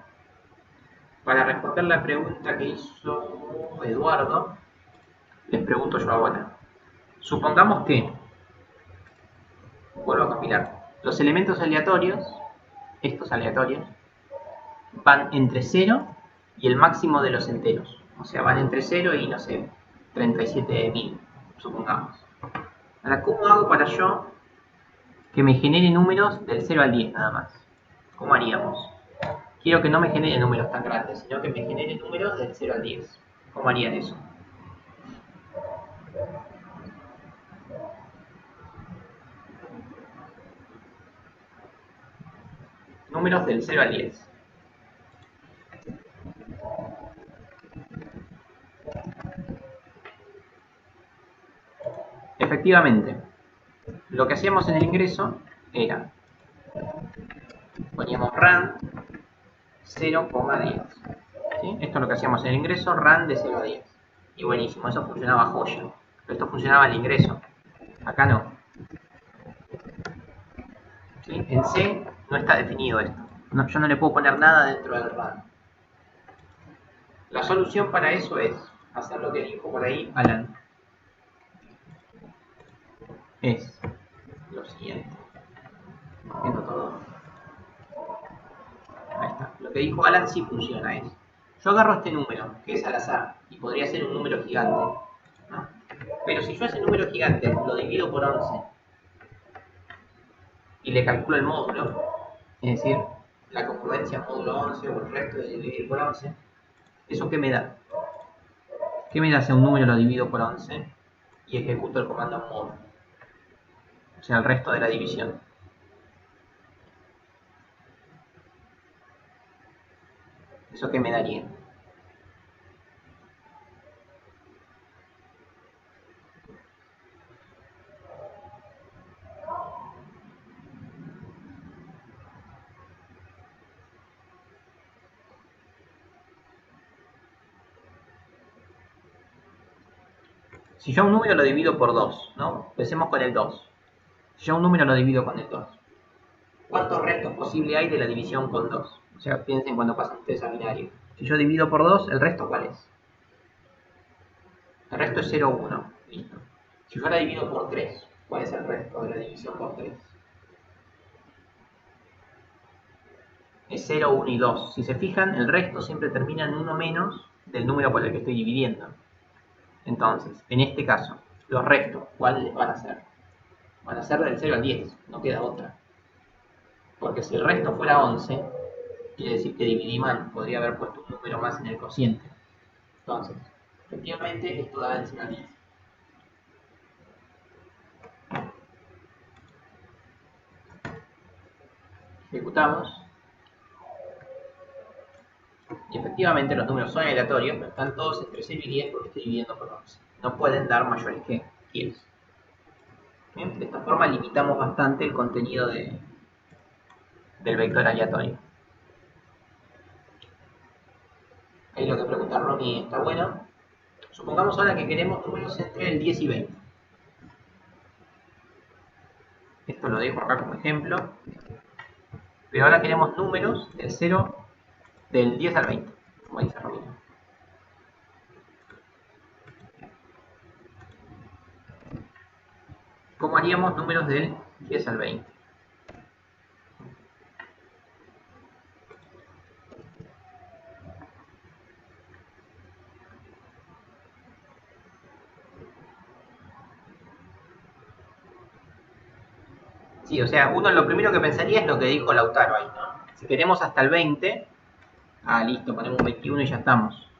Para responder la pregunta que hizo Eduardo, les pregunto yo ahora. Supongamos que, vuelvo a compilar, los elementos aleatorios, estos aleatorios, van entre 0 y el máximo de los enteros. O sea, van entre 0 y, no sé, 37.000, supongamos. Ahora, ¿cómo hago para yo que me genere números del 0 al 10 nada más? ¿Cómo haríamos? Quiero que no me genere números tan grandes, sino que me genere números del 0 al 10. ¿Cómo harían eso? Números del 0 al 10. Efectivamente, lo que hacíamos en el ingreso era, poníamos run 0,10. ¿Sí? Esto es lo que hacíamos en el ingreso, run de 0 a 10. Y buenísimo, eso funcionaba joya. Pero esto funcionaba al ingreso. Acá no. ¿Sí? En C no está definido esto. No, yo no le puedo poner nada dentro del run. La solución para eso es hacer lo que dijo por ahí Alan. Es lo siguiente. Viendo todo. Ahí está. Lo que dijo Alan sí funciona. Es, yo agarro este número, que es al azar, y podría ser un número gigante, ¿no? Pero si yo ese número gigante lo divido por 11 y le calculo el módulo, es decir, la congruencia módulo 11 o el resto de dividir por 11, ¿eso qué me da? ¿Qué me da si a un número lo divido por 11 y ejecuto el comando mod? O sea, el resto de la división. ¿Eso qué me daría? Si yo a un número lo divido por 2, ¿no? Empecemos con el 2. Si yo a un número lo divido con el 2, ¿cuántos restos posibles hay de la división con 2? O sea, piensen cuando pasan ustedes a binario. Si yo divido por 2, ¿el resto cuál es? El resto es 0, 1. Listo. Si yo la divido por 3, ¿cuál es el resto de la división por 3? Es 0, 1 y 2. Si se fijan, el resto siempre termina en 1 menos del número por el que estoy dividiendo. Entonces, en este caso, los restos, ¿cuáles van a ser? Van a ser del 0 al 10, no queda otra. Porque si el resto fuera 11, quiere decir que dividí mal, podría haber puesto un número más en el cociente. Entonces, efectivamente, esto da del 0 al 10. Ejecutamos. Y efectivamente los números son aleatorios, pero están todos entre 0 y 10 porque estoy dividiendo por 11. No pueden dar mayores que 10. Bien, de esta forma limitamos bastante el contenido del vector aleatorio. Ahí lo que pregunta Ronnie está bueno. Supongamos ahora que queremos números entre el 10 y 20. Esto lo dejo acá como ejemplo. Pero ahora queremos números del 10 al 20, como dice Ronnie. ¿Cómo haríamos números del 10 al 20? Sí, o sea, uno lo primero que pensaría es lo que dijo Lautaro ahí, ¿no? Si queremos hasta el 20, listo, ponemos un 21 y ya estamos.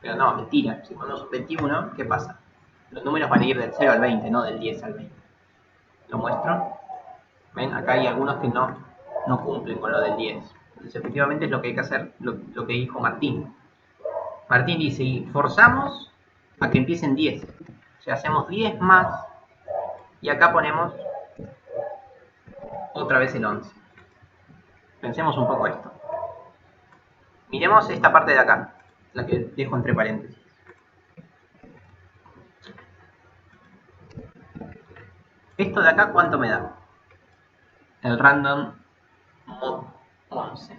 Pero no, mentira, si ponemos un 21, ¿qué pasa? Los números van a ir del 0 al 20, no del 10 al 20. ¿Lo muestro? ¿Ven? Acá hay algunos que no cumplen con lo del 10. Entonces, efectivamente es lo que hay que hacer, lo que dijo Martín. Martín dice, y forzamos a que empiecen 10. O sea, hacemos 10 más y acá ponemos otra vez el 11. Pensemos un poco esto. Miremos esta parte de acá, la que dejo entre paréntesis. Esto de acá, ¿cuánto me da? El random mod 11.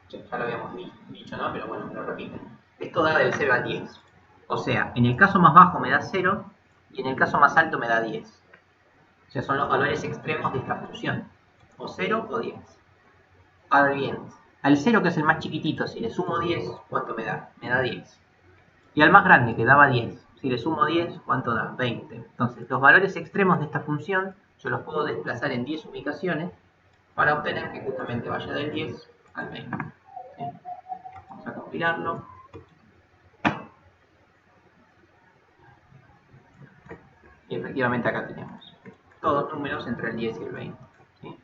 Ya lo habíamos dicho, ¿no? Pero bueno, me lo repito. Esto da del 0 al 10. O sea, en el caso más bajo me da 0 y en el caso más alto me da 10. O sea, son los valores extremos de esta función. O 0 o 10. Ahora bien, al 0, que es el más chiquitito, si le sumo 10, ¿cuánto me da? Me da 10. Y al más grande, que daba 10, si le sumo 10, ¿cuánto da? 20. Entonces, los valores extremos de esta función yo los puedo desplazar en 10 ubicaciones para obtener que justamente vaya del 10 al 20. Bien. Vamos a compilarlo. Y efectivamente acá tenemos todos números entre el 10 y el 20. ¿Sí?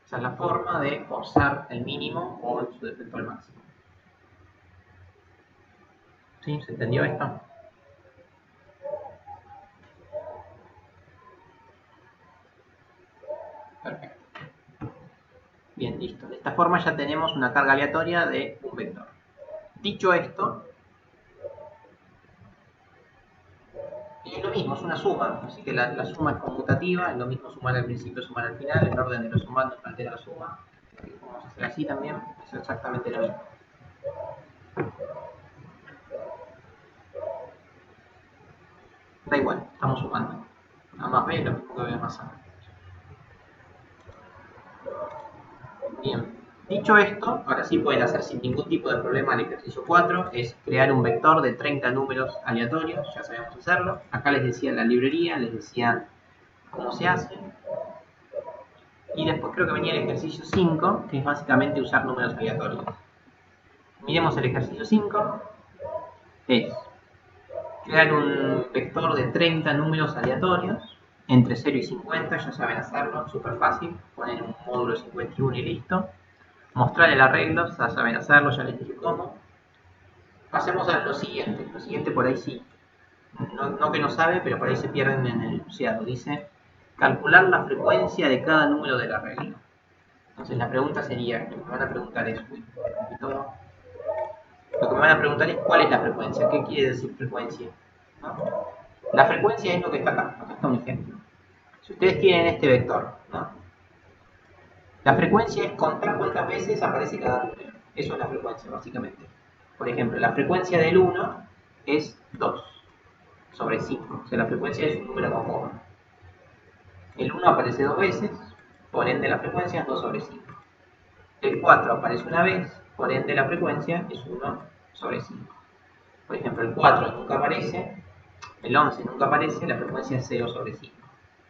Esa es la forma de forzar el mínimo o en su defecto el máximo. ¿Sí? ¿Se entendió esto? Perfecto. Bien, listo. De esta forma ya tenemos una carga aleatoria de un vector. Dicho esto, es lo mismo, es una suma, así que la suma es conmutativa, es lo mismo sumar al principio, sumar al final, el orden de los sumandos no altera la suma. Vamos a hacer así también, es exactamente lo mismo. Da igual, estamos sumando. A más B lo mismo que B más A. Bien, dicho esto, ahora sí pueden hacer sin ningún tipo de problema el ejercicio 4, es crear un vector de 30 números aleatorios, ya sabemos hacerlo. Acá les decía la librería, les decía cómo se hace. Y después creo que venía el ejercicio 5, que es básicamente usar números aleatorios. Miremos el ejercicio 5. Es crear un vector de 30 números aleatorios entre 0 y 50, ya saben hacerlo, súper fácil. Poner un módulo 51 y listo. Mostrar el arreglo, ya saben hacerlo, ya les dije cómo. Pasemos a lo siguiente. Lo siguiente por ahí sí. No que no sabe, pero por ahí se pierden en el enunciado. Dice, calcular la frecuencia de cada número del arreglo. Entonces la pregunta sería, lo que me van a preguntar es, lo que me van a preguntar es cuál es la frecuencia. ¿Qué quiere decir frecuencia? ¿No? La frecuencia es lo que está acá. Acá está un ejemplo. Si ustedes tienen este vector, ¿no? La frecuencia es contar cuántas veces aparece cada número. Eso es la frecuencia, básicamente. Por ejemplo, la frecuencia del 1 es 2 sobre 5. O sea, la frecuencia es un número con coma. El 1 aparece 2 veces, por ende la frecuencia es 2 sobre 5. El 4 aparece una vez, por ende la frecuencia es 1 sobre 5. Por ejemplo, el 4 nunca aparece, el 11 nunca aparece, la frecuencia es 0 sobre 5.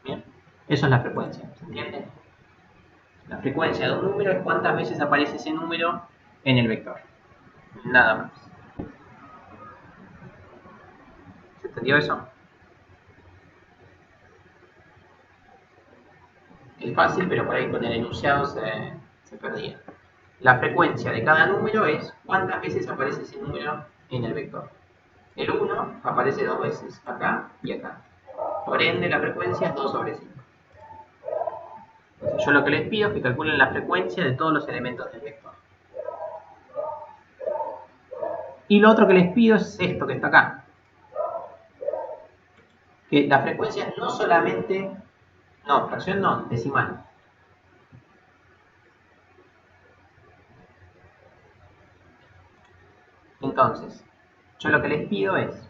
¿Bien? Eso es la frecuencia, ¿se entiende? La frecuencia de un número es cuántas veces aparece ese número en el vector. Nada más. ¿Se entendió eso? Es fácil, pero por ahí con el enunciado se perdía. La frecuencia de cada número es cuántas veces aparece ese número en el vector. El 1 aparece 2 veces, acá y acá. Por ende, la frecuencia es 2 sobre 5. Entonces, yo lo que les pido es que calculen la frecuencia de todos los elementos del vector. Y lo otro que les pido es esto que está acá. Que la frecuencia no solamente... No, fracción no, decimal. Entonces, yo lo que les pido es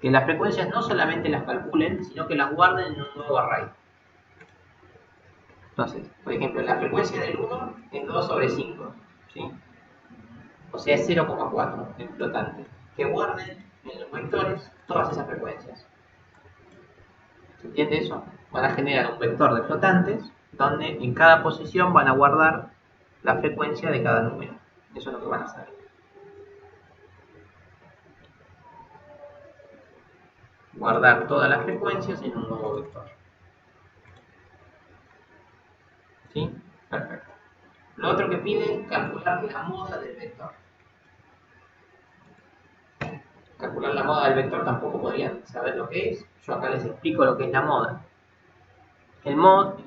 que las frecuencias no solamente las calculen, sino que las guarden en un nuevo array. Entonces, por ejemplo, la frecuencia del 1 es 2 sobre 5, ¿sí? O sea, es 0,4 en flotante. Que guarden en los vectores todas esas frecuencias. ¿Se entiende eso? Van a generar un vector de flotantes donde en cada posición van a guardar la frecuencia de cada número. Eso es lo que van a hacer. Guardar todas las frecuencias en un nuevo vector. ¿Sí? Perfecto. Lo otro que pide es calcular la moda del vector. Calcular la moda del vector tampoco podrían saber lo que es. Yo acá les explico lo que es la moda.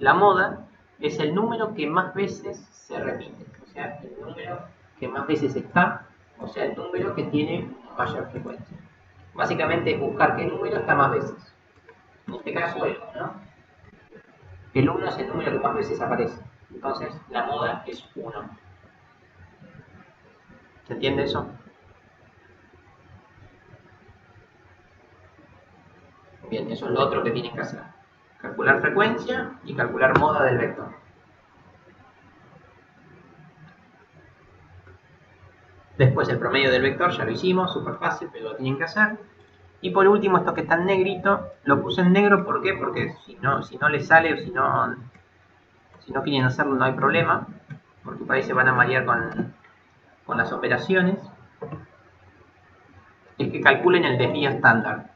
La moda es el número que más veces se repite. O sea, el número que más veces está. O sea, el número que tiene mayor frecuencia. Básicamente es buscar qué número está más veces. En este caso el 1. El 1 es el número que más veces aparece. Entonces la moda es 1. ¿Se entiende eso? Bien, eso es lo otro que tienen que hacer. Calcular frecuencia y calcular moda del vector. Después el promedio del vector ya lo hicimos, súper fácil, pero lo tienen que hacer. Y por último, esto que está en negrito, lo puse en negro, ¿por qué? Porque si no les sale o si no quieren hacerlo no hay problema, porque por ahí se van a marear con las operaciones. Es que calculen el desvío estándar.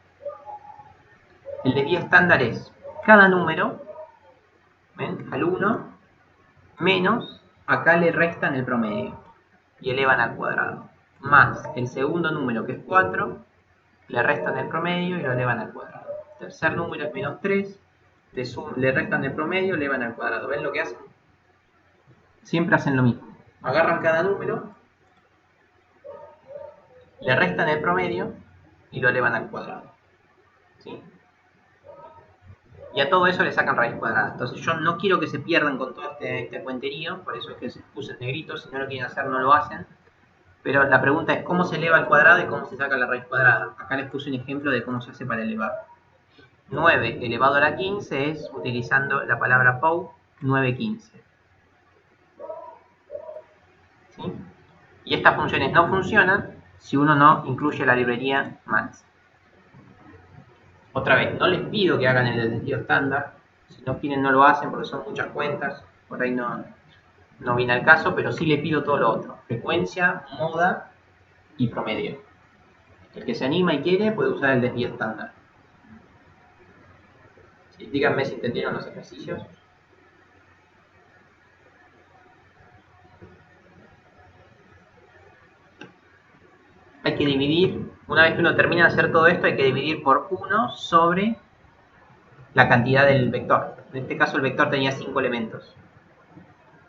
El desvío estándar es cada número, ¿ven? Al 1, menos, acá le restan el promedio y elevan al cuadrado, más el segundo número que es 4, le restan el promedio y lo elevan al cuadrado. Tercer número es menos 3, le restan el promedio y lo elevan al cuadrado. ¿Ven lo que hacen? Siempre hacen lo mismo. Agarran cada número, le restan el promedio y lo elevan al cuadrado. ¿Sí? Y a todo eso le sacan raíz cuadrada. Entonces yo no quiero que se pierdan con todo este cuenterío, por eso es que se puse en negrito. Si no lo quieren hacer no lo hacen. Pero la pregunta es cómo se eleva al cuadrado y cómo se saca la raíz cuadrada. Acá les puse un ejemplo de cómo se hace para elevar. 9 elevado a la 15 es utilizando la palabra POW 915. ¿Sí? Y estas funciones no funcionan si uno no incluye la librería max. Otra vez, no les pido que hagan el desvío estándar. Si no quieren no lo hacen porque son muchas cuentas por ahí no viene al caso, pero sí le pido todo lo otro. Frecuencia, moda y promedio. El que se anima y quiere puede usar el desvío estándar. Sí, díganme si entendieron los ejercicios. Hay que dividir, una vez que uno termina de hacer todo esto, hay que dividir por 1 sobre la cantidad del vector. En este caso el vector tenía 5 elementos.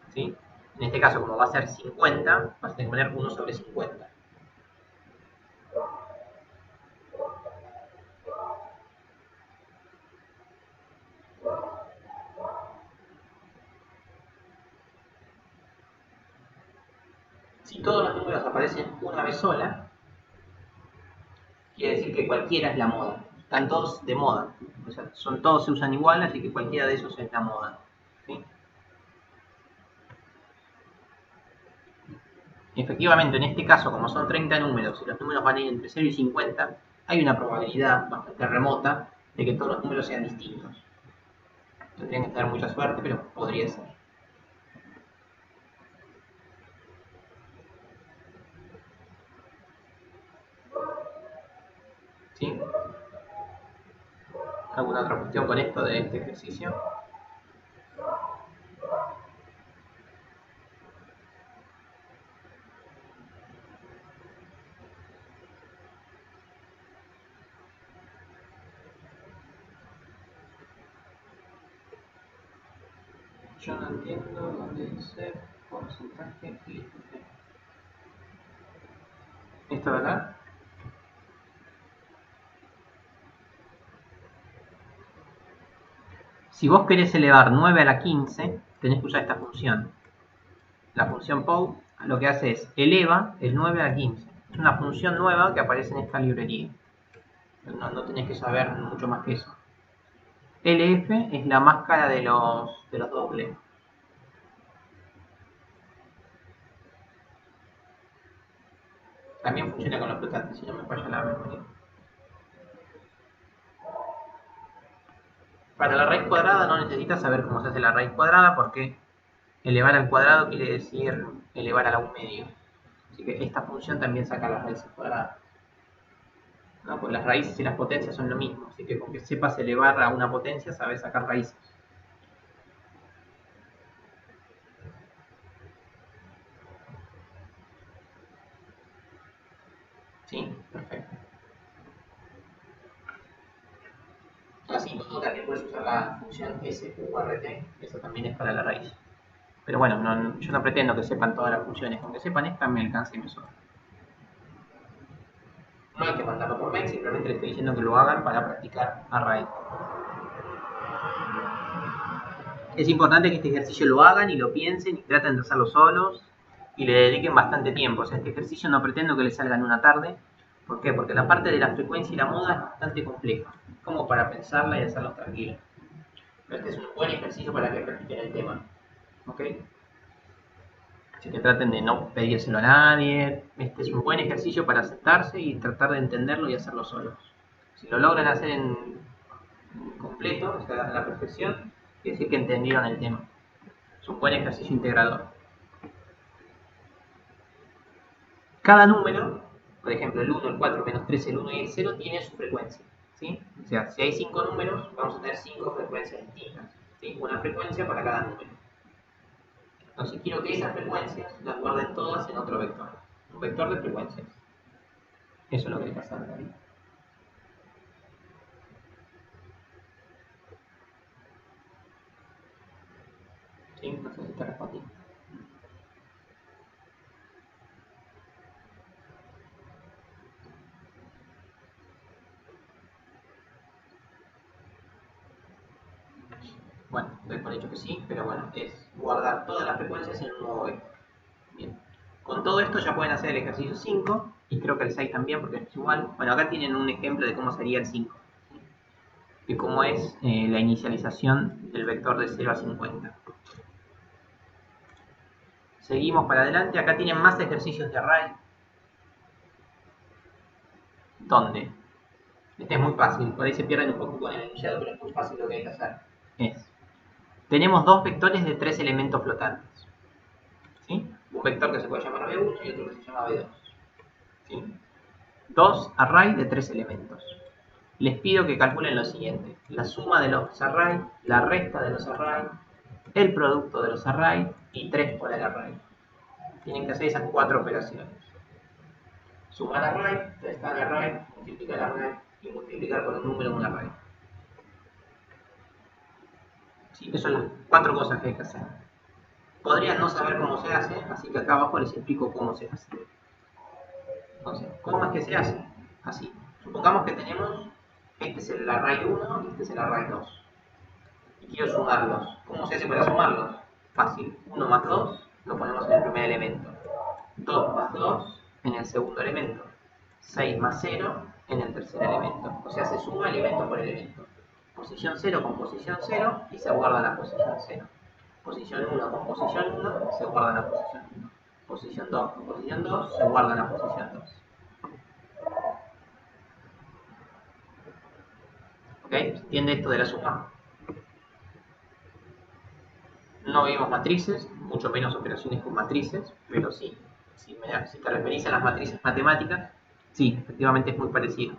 ¿Sí? En este caso, como va a ser 50, vas a tener que poner 1 sobre 50. Si todos los números aparecen una vez sola, quiere decir que cualquiera es la moda. Están todos de moda. O sea, todos se usan igual, así que cualquiera de esos es la moda. ¿Sí? Efectivamente, en este caso, como son 30 números y los números van a ir entre 0 y 50, hay una probabilidad bastante remota de que todos los números sean distintos. Tendrían que tener mucha suerte, pero podría ser. ¿Sí? ¿Alguna otra cuestión con esto de este ejercicio? Yo no entiendo dónde dice porcentaje y ¿esto de acá? Si vos querés elevar 9 a la 15, tenés que usar esta función. La función POW lo que hace es eleva el 9 a la 15. Es una función nueva que aparece en esta librería. No tenés que saber mucho más que eso. LF es la máscara de los dobles. También funciona con los flotantes, si no me falla la memoria. Para la raíz cuadrada no necesitas saber cómo se hace la raíz cuadrada porque elevar al cuadrado quiere decir elevar a la 1 medio. Así que esta función también saca las raíces cuadradas. ¿No? Pues las raíces y las potencias son lo mismo, así que con que sepas elevar a una potencia sabes sacar raíces. ¿Sí? Perfecto. Así como también puedes usar la función SQRT, esa también es para la raíz. Pero bueno, yo no pretendo que sepan todas las funciones, con que sepan esta me alcanza y me sobra. No hay que mandarlo por mail, simplemente les estoy diciendo que lo hagan para practicar a raíz. Es importante que este ejercicio lo hagan y lo piensen y traten de hacerlo solos y le dediquen bastante tiempo. O sea, este ejercicio no pretendo que le salga en una tarde. ¿Por qué? Porque la parte de la frecuencia y la moda es bastante compleja, como para pensarla y hacerlo tranquilo. Pero este es un buen ejercicio para que practiquen el tema. ¿Ok? Así que traten de no pedírselo a nadie. Este es un buen ejercicio para sentarse y tratar de entenderlo y hacerlo solos. Si lo logran hacer en completo, o sea, a la perfección, quiere decir que entendieron el tema. Es un buen ejercicio integrador. Cada número, por ejemplo el 1, el 4, menos 3, el 1 y el 0, tiene su frecuencia. ¿Sí? O sea, si hay 5 números, vamos a tener 5 frecuencias distintas. ¿Sí? Una frecuencia para cada número. Entonces quiero que esas frecuencias las guarden todas en otro vector. Un vector de frecuencias. Eso es lo que le pasa a la vida. ¿Sí? No sé si te respondí. Bueno, doy por hecho que sí, pero bueno, es guardar todas las frecuencias en un nuevo vector. Bien. Con todo esto ya pueden hacer el ejercicio 5, y creo que el 6 también, porque es igual. Bueno, acá tienen un ejemplo de cómo sería el 5. De cómo es la inicialización del vector de 0 a 50. Seguimos para adelante. Acá tienen más ejercicios de array. ¿Dónde? Este es muy fácil. Por ahí se pierden un poco con el enunciado, pero es muy fácil lo que hay que hacer. Es tenemos dos vectores de 3 elementos flotantes. ¿Sí? Un vector que se puede llamar B1 y otro que se llama B2. ¿Sí? Dos arrays de 3 elementos. Les pido que calculen lo siguiente: la suma de los arrays, la resta de los arrays, el producto de los arrays y 3 por el array. Tienen que hacer esas 4 operaciones: sumar array, restar array, multiplicar array y multiplicar por un número un array. ¿Sí? Esas son las 4 cosas que hay que hacer. Podrían no saber cómo se hace, así que acá abajo les explico cómo se hace. Entonces, ¿cómo es que se hace? Así. Supongamos que tenemos, este es el array 1 y este es el array 2. Y quiero sumarlos. ¿Cómo se hace para sumarlos? Fácil. 1 más 2 lo ponemos en el primer elemento. 2 más 2 en el segundo elemento. 6 más 0 en el tercer elemento. O sea, se suma elemento por elemento. Posición 0 con posición 0 y se guarda la posición 0. Posición 1 con posición 1 se guarda la posición 1. Posición 2 con posición 2 se guarda la posición 2. ¿Ok? ¿Se entiende esto de la suma? No vimos matrices, mucho menos operaciones con matrices, pero sí. Si te referís a las matrices matemáticas, sí, efectivamente es muy parecido.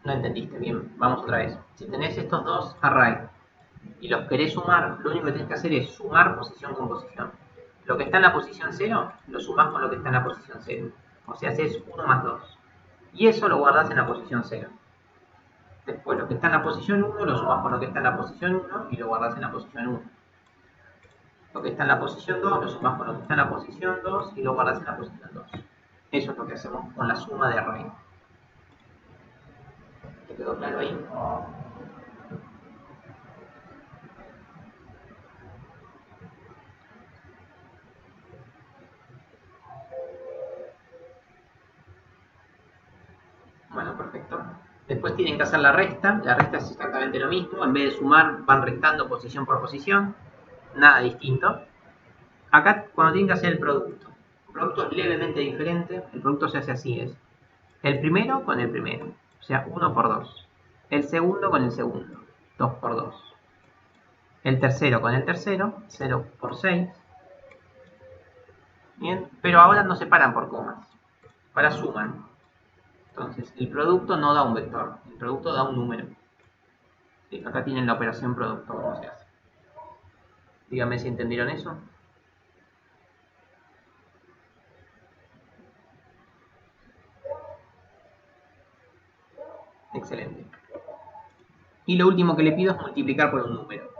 No entendiste bien, vamos otra vez. Si tenés estos dos arrays y los querés sumar, lo único que tenés que hacer es sumar posición con posición. Lo que está en la posición 0, lo sumás con lo que está en la posición 0. O sea, haces 1 más 2. Y eso lo guardás en la posición 0. Después, lo que está en la posición 1 lo sumás con lo que está en la posición 1 y lo guardás en la posición 1. Lo que está en la posición 2 lo sumás con lo que está en la posición 2 y lo guardas en la posición 2. Eso es lo que hacemos con la suma de array. ¿Te quedó claro ahí? Bueno, perfecto. Después tienen que hacer la resta. La resta es exactamente lo mismo. En vez de sumar, van restando posición por posición. Nada distinto. Acá, cuando tienen que hacer el producto. El producto es levemente diferente. El producto se hace así: es el primero con el primero. O sea, 1 por 2. El segundo con el segundo. 2 por 2. El tercero con el tercero. 0 por 6. Bien, pero ahora no separan por comas. Ahora suman. Entonces, el producto no da un vector. El producto da un número. Sí, acá tienen la operación producto, cómo se hace. Díganme si entendieron eso. Excelente. Y lo último que le pido es multiplicar por un número.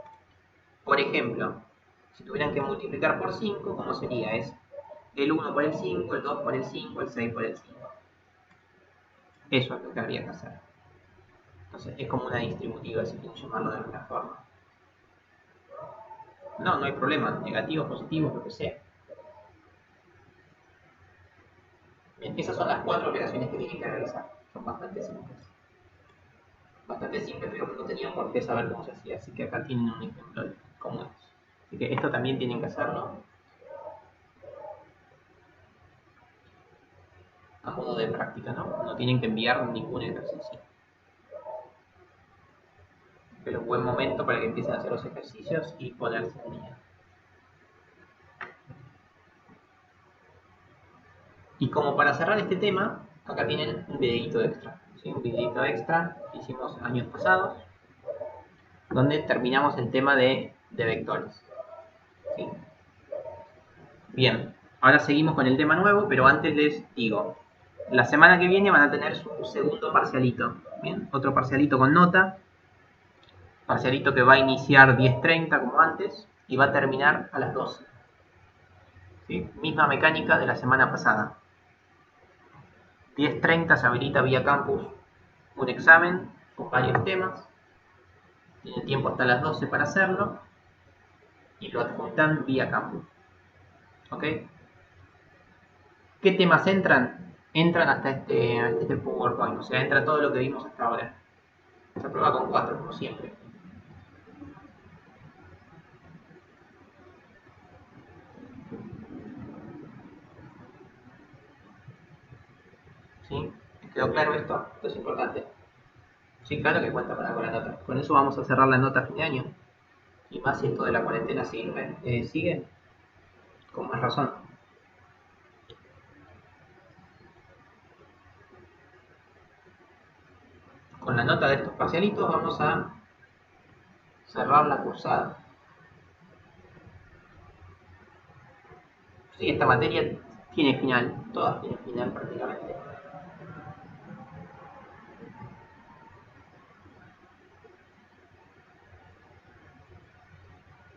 Por ejemplo, si tuvieran que multiplicar por 5, ¿cómo sería? Es el 1 por el 5, el 2 por el 5, el 6 por el 5. Eso es lo que habría que hacer. Entonces, es como una distributiva, si quieren llamarlo de alguna forma. No, no hay problema. Negativos, positivos, lo que sea. Bien, esas son las 4 operaciones que tienen que realizar. Son bastante simples. Bastante simples, pero no tenían por qué saber cómo se hacía. Así que acá tienen un ejemplo de cómo es. Así que esto también tienen que hacerlo a modo de práctica, ¿no? No tienen que enviar ningún ejercicio. Pero buen momento para que empiecen a hacer los ejercicios y ponerse en día. Y como para cerrar este tema, acá tienen un videito extra. ¿Sí? Un videito extra que hicimos años pasados, donde terminamos el tema de vectores. ¿Sí? Bien, ahora seguimos con el tema nuevo, pero antes les digo, la semana que viene van a tener su segundo parcialito. Bien, otro parcialito con nota. Parcialito que va a iniciar 10:30 como antes y va a terminar a las 12. ¿Sí? Misma mecánica de la semana pasada. 10:30 se habilita vía campus un examen con varios temas. Tienen tiempo hasta las 12 para hacerlo y lo adjuntan vía campus. ¿Ok? ¿Qué temas entran? Entran hasta este PowerPoint, o sea, entra todo lo que vimos hasta ahora. Se prueba con 4, como siempre. ¿Sí? ¿Quedó claro esto? Esto es importante. Sí, claro que cuenta con la nota. Con eso vamos a cerrar la nota a fin de año. Y más si esto de la cuarentena sigue, con más razón. Con la nota de estos parcialitos vamos a cerrar la cursada. Sí, esta materia tiene final, todas tienen final prácticamente.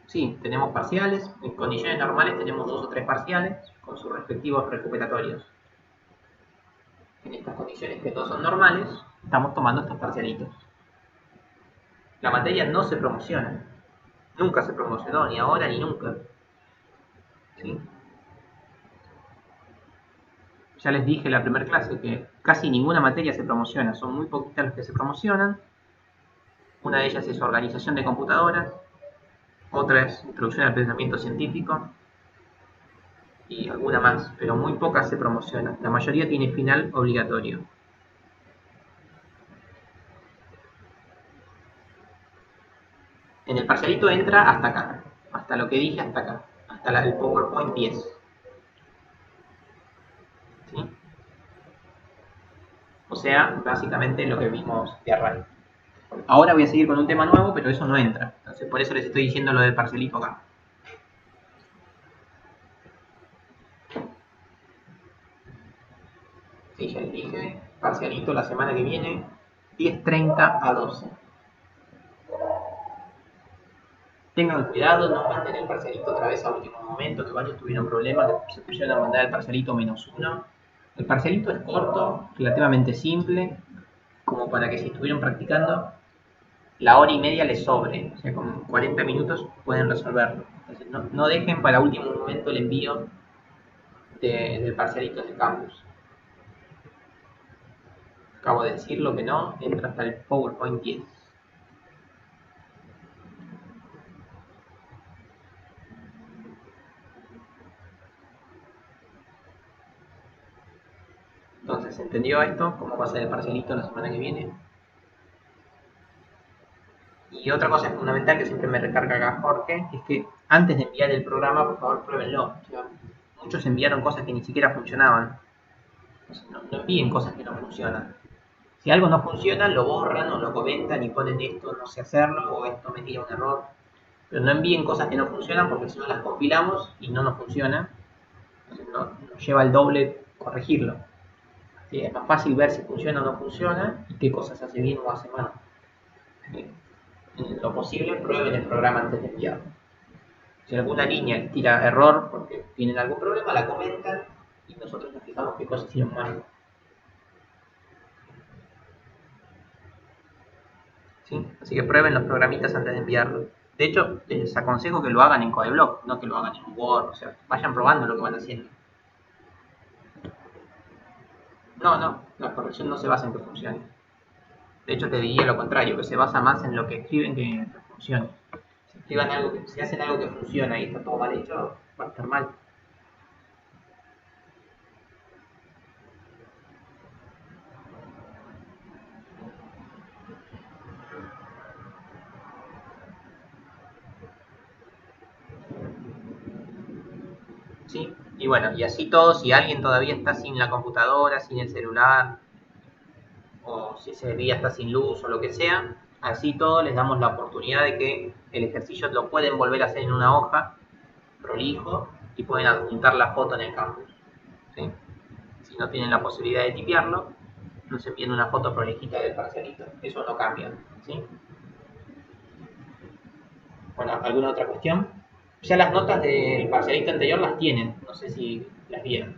Sí, tenemos parciales, en condiciones normales tenemos 2 o 3 parciales con sus respectivos recuperatorios. En estas condiciones que no son normales, estamos tomando estos parcialitos. La materia no se promociona, nunca se promocionó, ni ahora ni nunca. ¿Sí? Ya les dije en la primera clase que casi ninguna materia se promociona, son muy poquitas las que se promocionan. Una de ellas es organización de computadoras, otra es introducción al pensamiento científico y alguna más, pero muy pocas se promocionan. La mayoría tiene final obligatorio. En el parcialito entra hasta acá, hasta lo que dije hasta acá, hasta el PowerPoint 10. ¿Sí? O sea, básicamente lo que vimos de array. Ahora voy a seguir con un tema nuevo, pero eso no entra. Entonces, por eso les estoy diciendo lo del parcialito acá. Sí, ya les dije, parcialito la semana que viene, 10:30 a 12. Tengan cuidado, no manden el parcialito otra vez a último momento, que varios tuvieron problemas, que se pusieron a mandar el parcialito -1. El parcialito es corto, relativamente simple, como para que si estuvieron practicando, la hora y media les sobre, o sea, con 40 minutos pueden resolverlo. Entonces, no dejen para último momento el envío del parcialito de campus. Acabo de decir lo que no, entra hasta el PowerPoint 10. Entonces, ¿entendió esto? ¿Cómo va a ser el parcialito la semana que viene? Y otra cosa fundamental que siempre me recarga acá Jorge, es que antes de enviar el programa, por favor, pruébenlo. O sea, muchos enviaron cosas que ni siquiera funcionaban. No envíen cosas que no funcionan. Si algo no funciona, lo borran o lo comentan y ponen esto no sé hacerlo o esto me tira un error. Pero no envíen cosas que no funcionan porque si no las compilamos y no nos funciona, nos lleva el doble corregirlo. ¿Sí? Es más fácil ver si funciona o no funciona y qué cosas hace bien o hace mal. ¿Sí? En lo posible, prueben el programa antes de enviarlo. Si alguna línea tira error porque tienen algún problema, la comentan y nosotros nos fijamos qué cosas hicieron mal. ¿Sí? Así que prueben los programitas antes de enviarlo. De hecho, les aconsejo que lo hagan en CodeBlock, no que lo hagan en Word. O sea, vayan probando lo que van haciendo. No, la corrección no se basa en que funcione. De hecho, te diría lo contrario, que se basa más en lo que escriben que en que funcione. Si hacen algo que funciona y está todo mal hecho, va a estar mal. ¿Sí? Y bueno, y así todo, si alguien todavía está sin la computadora, sin el celular, o si ese día está sin luz o lo que sea, así todo les damos la oportunidad de que el ejercicio lo pueden volver a hacer en una hoja, prolijo, y pueden adjuntar la foto en el campus. ¿Sí? Si no tienen la posibilidad de tipearlo, nos envían una foto prolijita del parcialito. Eso no cambia. ¿Sí? Bueno, ¿alguna otra cuestión? Ya las notas del parcialito anterior las tienen, no sé si las vieron.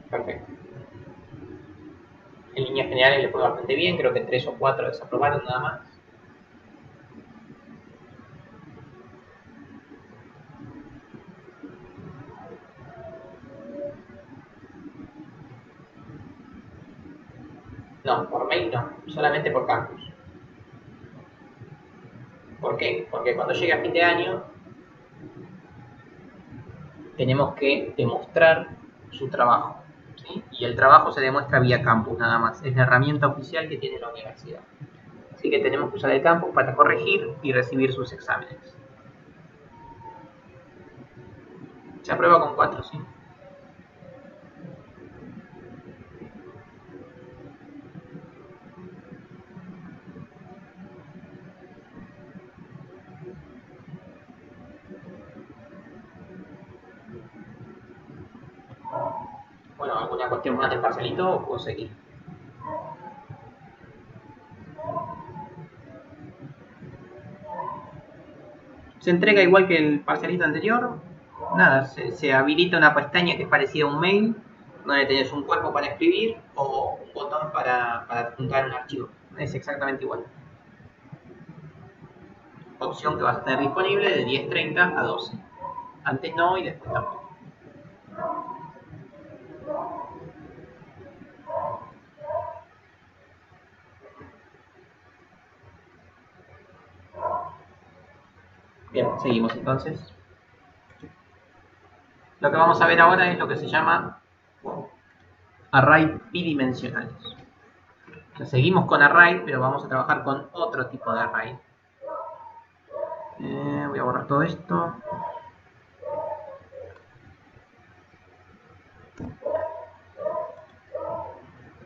Perfecto. En líneas generales le fue bastante bien, creo que 3 o 4 desaprobaron nada más. No, por mail no, solamente por campus. ¿Por qué? Porque cuando llega fin de año tenemos que demostrar su trabajo. ¿sí? Y el trabajo se demuestra vía campus nada más. Es la herramienta oficial que tiene la universidad. Así que tenemos que usar el campus para corregir y recibir sus exámenes. Se aprueba con 4, ¿sí? Bueno, ¿alguna cuestión más del parcelito o puedo seguir? Se entrega igual que el parcelito anterior. Nada, se habilita una pestaña que es parecida a un mail, donde tenés un cuerpo para escribir o un botón para adjuntar un archivo. Es exactamente igual. Opción que vas a tener disponible de 10:30 a 12. Antes no y después tampoco. Bien, seguimos entonces. Lo que vamos a ver ahora es lo que se llama array bidimensionales. O sea, seguimos con array, pero vamos a trabajar con otro tipo de array. Voy a borrar todo esto.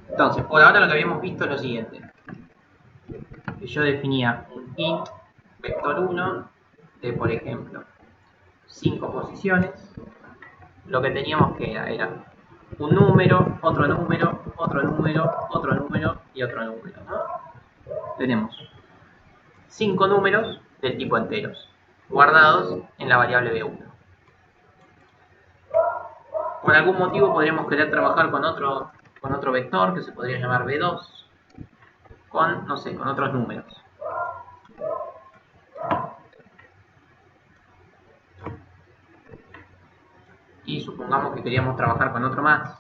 Entonces, por ahora lo que habíamos visto es lo siguiente. Que yo definía un int vector 1 de, por ejemplo, 5 posiciones. Lo que teníamos que era un número, otro número, otro número, otro número y otro número, ¿no? Tenemos 5 números del tipo enteros, guardados en la variable b1. Por algún motivo podríamos querer trabajar con otro vector que se podría llamar b2, con, no sé, con otros números. Y supongamos que queríamos trabajar con otro más,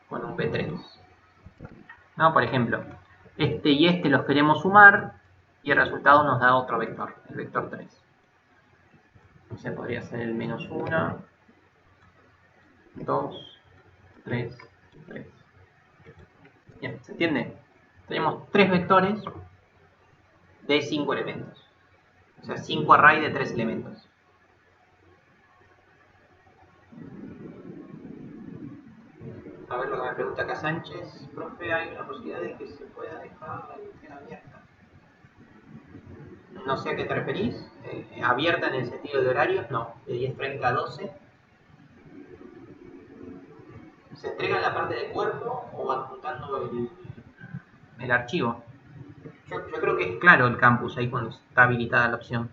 con un b3. ¿No? Por ejemplo, este y este los queremos sumar y el resultado nos da otro vector, el vector 3. O sea, podría ser el menos 1, 2, 3, 3. Bien, ¿se entiende? Tenemos 3 vectores de 5 elementos. O sea, 5 array de 3 elementos. A ver lo que me pregunta acá Sánchez. Profe, ¿hay una posibilidad de que se pueda dejar la ilusión abierta? No sé a qué te referís. ¿Abierta en el sentido de horarios? No, de 10:30 a 12. ¿Se entrega en la parte de cuerpo o adjuntando el archivo? Yo creo que es claro el campus ahí cuando está habilitada la opción.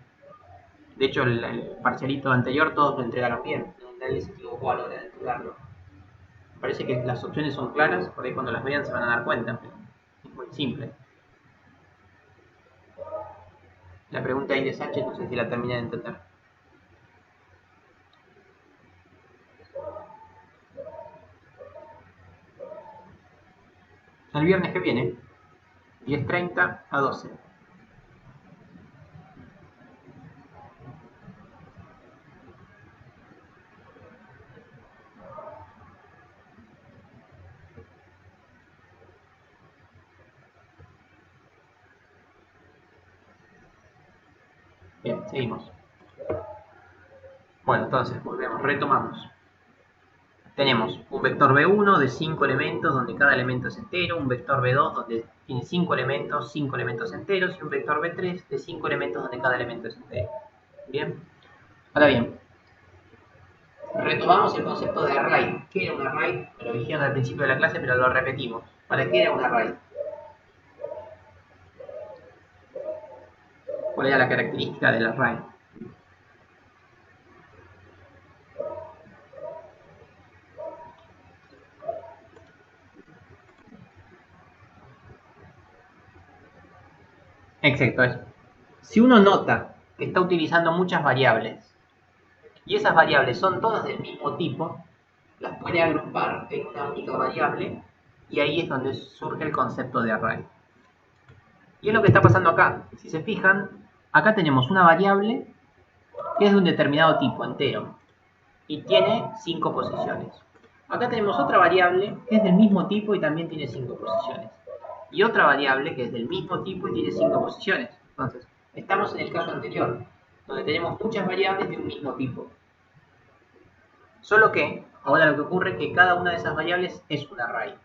De hecho, el parcialito anterior todos lo entregaron bien. Nadie se equivocó a la hora de entregarlo. Parece que las opciones son claras, por ahí cuando las vean se van a dar cuenta. Es muy simple. La pregunta ahí de Sánchez no sé si la terminé de entender. El viernes que viene, 10:30 a 12. Bien, seguimos. Bueno, entonces, volvemos, retomamos. Tenemos un vector b1 de 5 elementos donde cada elemento es entero, un vector b2 donde tiene 5 elementos enteros y un vector b3 de 5 elementos donde cada elemento es entero. Bien. Ahora bien, retomamos el concepto de array. ¿Qué era un array? Me lo dijeron al principio de la clase, pero lo repetimos. ¿Para qué era un array? ¿Cuál era la característica del array? Exacto, eso. Si uno nota que está utilizando muchas variables y esas variables son todas del mismo tipo, las puede agrupar en una única variable y ahí es donde surge el concepto de array. Y es lo que está pasando acá. Si se fijan, acá tenemos una variable que es de un determinado tipo, entero, y tiene 5 posiciones. Acá tenemos otra variable que es del mismo tipo y también tiene 5 posiciones. Y otra variable que es del mismo tipo y tiene 5 posiciones. Entonces, estamos en el caso anterior, donde tenemos muchas variables de un mismo tipo. Solo que, ahora lo que ocurre es que cada una de esas variables es un array.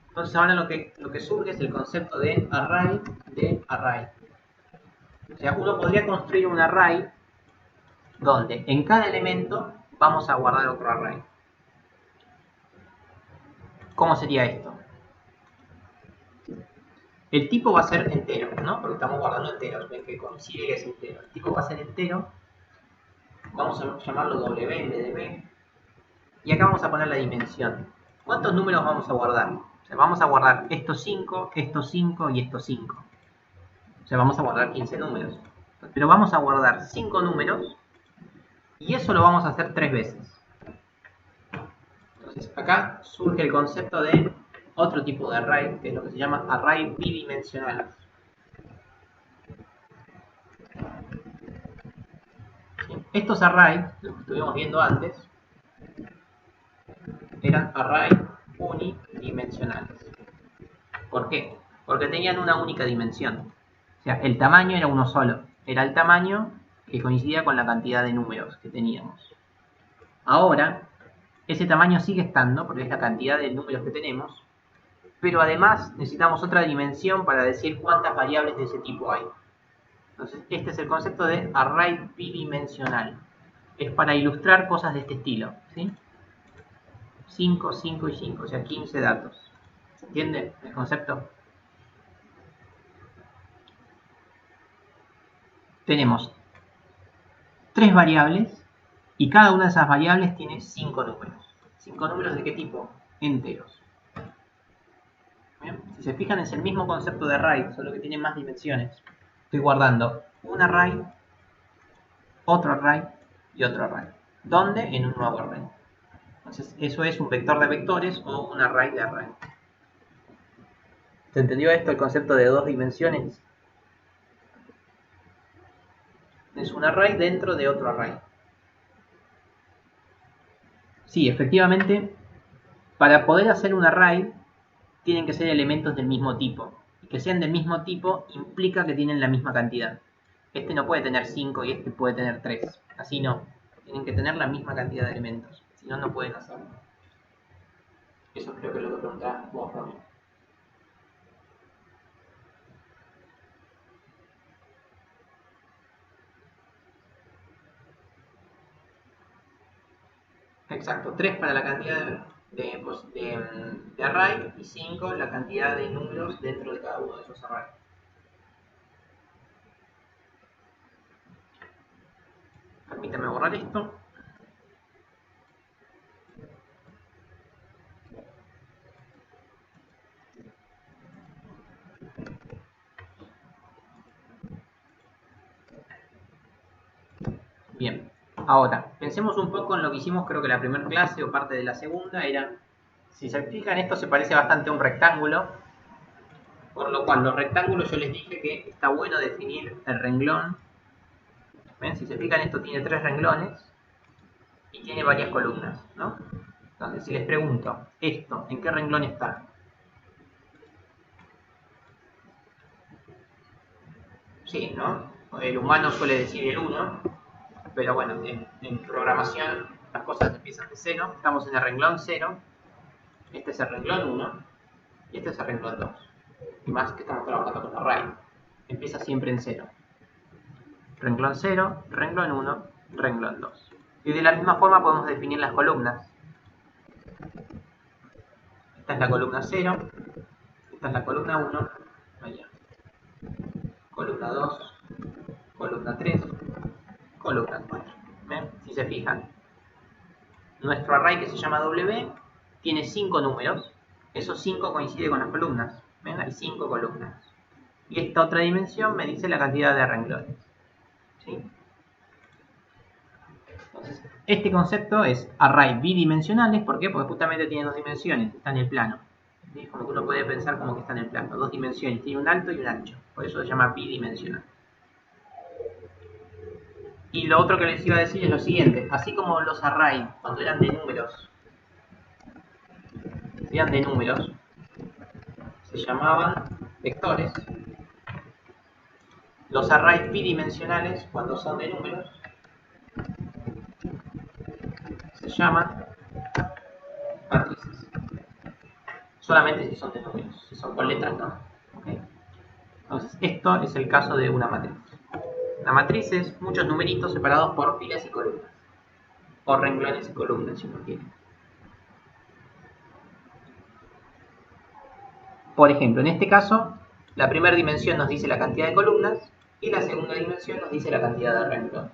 Entonces ahora lo que surge es el concepto de array de array. O sea, uno podría construir un array donde en cada elemento vamos a guardar otro array. ¿Cómo sería esto? El tipo va a ser entero, ¿no? Porque estamos guardando enteros, ven que coincide que es entero. El tipo va a ser entero, vamos a llamarlo W en vez de B, y acá vamos a poner la dimensión. ¿Cuántos números vamos a guardar? O sea, vamos a guardar estos 5 y estos 5. O sea, vamos a guardar 15 números. Pero vamos a guardar 5 números y eso lo vamos a hacer 3 veces. Entonces, acá surge el concepto de otro tipo de array, que es lo que se llama array bidimensional. ¿Sí? Estos arrays, los que estuvimos viendo antes, eran arrays unidimensionales. ¿Por qué? Porque tenían una única dimensión. O sea, el tamaño era uno solo. Era el tamaño que coincidía con la cantidad de números que teníamos. Ahora, ese tamaño sigue estando, porque es la cantidad de números que tenemos, pero además necesitamos otra dimensión para decir cuántas variables de ese tipo hay. Entonces, este es el concepto de array bidimensional. Es para ilustrar cosas de este estilo, ¿sí? 5, 5 y 5, o sea, 15 datos. ¿Se entiende el concepto? Tenemos 3 variables y cada una de esas variables tiene 5 números. ¿5 números de qué tipo? Enteros. ¿Bien? Si se fijan, es el mismo concepto de array, solo que tiene más dimensiones. Estoy guardando un array, otro array y otro array. ¿Dónde? En un nuevo array. Entonces, eso es un vector de vectores o un array de array. ¿Se entendió esto, el concepto de 2 dimensiones? Es un array dentro de otro array. Sí, efectivamente, para poder hacer un array, tienen que ser elementos del mismo tipo. Y que sean del mismo tipo implica que tienen la misma cantidad. Este no puede tener 5 y este puede tener 3. Así no. Tienen que tener la misma cantidad de elementos. Si no, no pueden hacerlo. Eso creo que es lo que preguntabas vos, Rami. Exacto, 3 para la cantidad de array y 5 la cantidad de números dentro de cada uno de esos arrays. Permítame borrar esto. Bien, ahora, pensemos un poco en lo que hicimos, creo que la primera clase o parte de la segunda era, si se fijan, esto se parece bastante a un rectángulo, por lo cual los rectángulos yo les dije que está bueno definir el renglón. ¿Ven? Si se fijan, esto tiene 3 renglones y tiene varias columnas, ¿no? Entonces, si les pregunto, ¿esto en qué renglón está? Sí, ¿no? El humano suele decir el 1, pero bueno, en programación las cosas empiezan de 0. Estamos en el renglón 0, este es el renglón 1 y este es el renglón 2. Y más que estamos trabajando con array. Empieza siempre en 0. Renglón 0, renglón 1, renglón 2. Y de la misma forma podemos definir las columnas. Esta es la columna 0, esta es la columna 1, allá. Columna 2, columna 3, columna 4. ¿Ven? Si se fijan, nuestro array que se llama W tiene 5 números. Esos 5 coinciden con las columnas. ¿Ven? Hay 5 columnas. Y esta otra dimensión me dice la cantidad de renglones. ¿Sí? Entonces, este concepto es array bidimensionales. ¿Por qué? Porque justamente tiene 2 dimensiones. Está en el plano. ¿Sí? Como que uno puede pensar como que está en el plano. 2 dimensiones. Tiene un alto y un ancho. Por eso se llama bidimensional. Y lo otro que les iba a decir es lo siguiente. Así como los arrays, cuando eran de números, eran de números, se llamaban vectores. Los arrays bidimensionales, cuando son de números, se llaman matrices. Solamente si son de números, si son con letras no. ¿Okay? Entonces, esto es el caso de una matriz. La matriz es muchos numeritos separados por filas y columnas. O renglones y columnas, si uno quiere. Por ejemplo, en este caso, la primera dimensión nos dice la cantidad de columnas y la segunda dimensión nos dice la cantidad de renglones.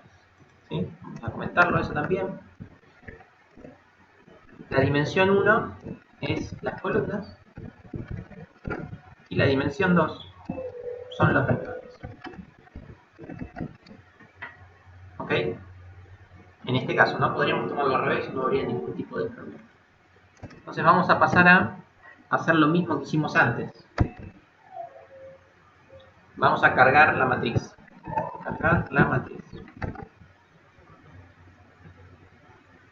¿Sí? Vamos a comentarlo eso también. La dimensión 1 es las columnas y la dimensión 2 son los renglones. ¿Ok? En este caso, ¿no? Podríamos tomarlo al revés y no habría ningún tipo de problema. Entonces vamos a pasar a hacer lo mismo que hicimos antes. Vamos a cargar la matriz. Cargar la matriz.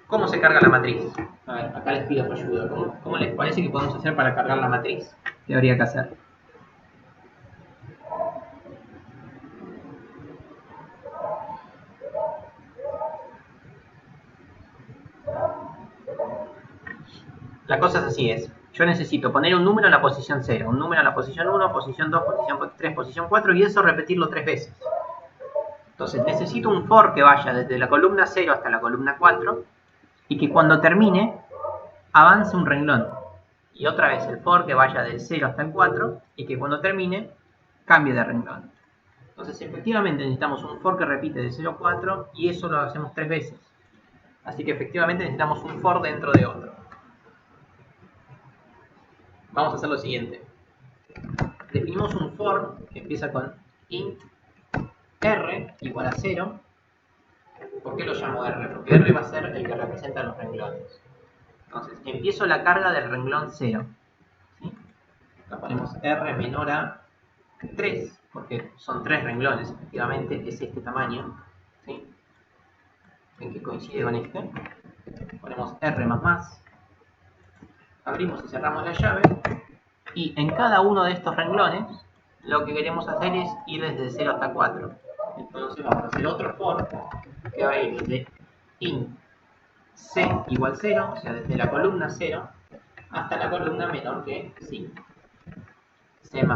¿Cómo se carga la matriz? A ver, acá les pido ayuda. ¿Cómo les parece que podemos hacer para cargar la matriz? ¿Qué habría que hacer? La cosa es así, yo necesito poner un número en la posición 0, un número en la posición 1, posición 2, posición 3, posición 4 y eso repetirlo 3 veces. Entonces necesito un for que vaya desde la columna 0 hasta la columna 4 y que cuando termine avance un renglón. Y otra vez el for que vaya del 0 hasta el 4 y que cuando termine cambie de renglón. Entonces efectivamente necesitamos un for que repite de 0 a 4 y eso lo hacemos 3 veces. Así que efectivamente necesitamos un for dentro de otro. Vamos a hacer lo siguiente. Definimos un for que empieza con int r igual a 0. ¿Por qué lo llamo r? Porque r va a ser el que representa los renglones. Entonces, empiezo la carga del renglón 0. ¿Sí? Acá ponemos r menor a 3, porque son 3 renglones, efectivamente, es este tamaño. ¿Sí? En que coincide con este. Ponemos r más. Abrimos y cerramos la llave. Y en cada uno de estos renglones, lo que queremos hacer es ir desde 0 hasta 4. Entonces vamos a hacer otro for que va a ir desde int c igual 0, o sea, desde la columna 0 hasta la columna menor que 5. C++.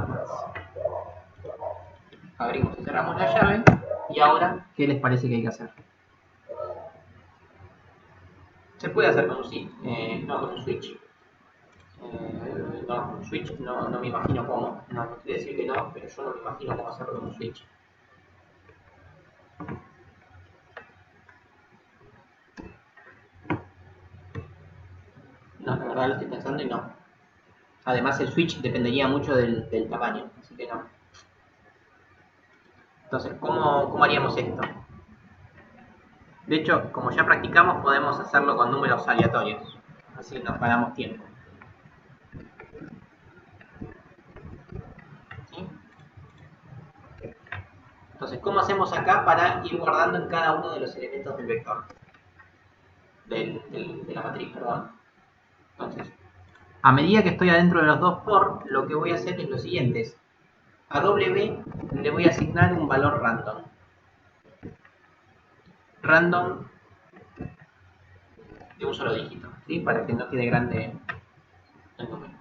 Abrimos y cerramos la llave. Y ahora, ¿qué les parece que hay que hacer? Se puede hacer con un switch. No, con un switch no me imagino cómo. No quiere decir que no, pero yo no me imagino cómo hacerlo con un switch. No, la verdad lo estoy pensando y no. Además el switch dependería mucho del tamaño, así que no. Entonces, ¿cómo haríamos esto? De hecho, como ya practicamos, podemos hacerlo con números aleatorios. Así nos ganamos tiempo. ¿Sí? Entonces, ¿cómo hacemos acá para ir guardando en cada uno de los elementos del vector? De la matriz, perdón. Entonces, a medida que estoy adentro de los dos for, lo que voy a hacer es lo siguiente. A W le voy a asignar un valor random. Random de un solo dígito, ¿sí? Para que no quede grande el número.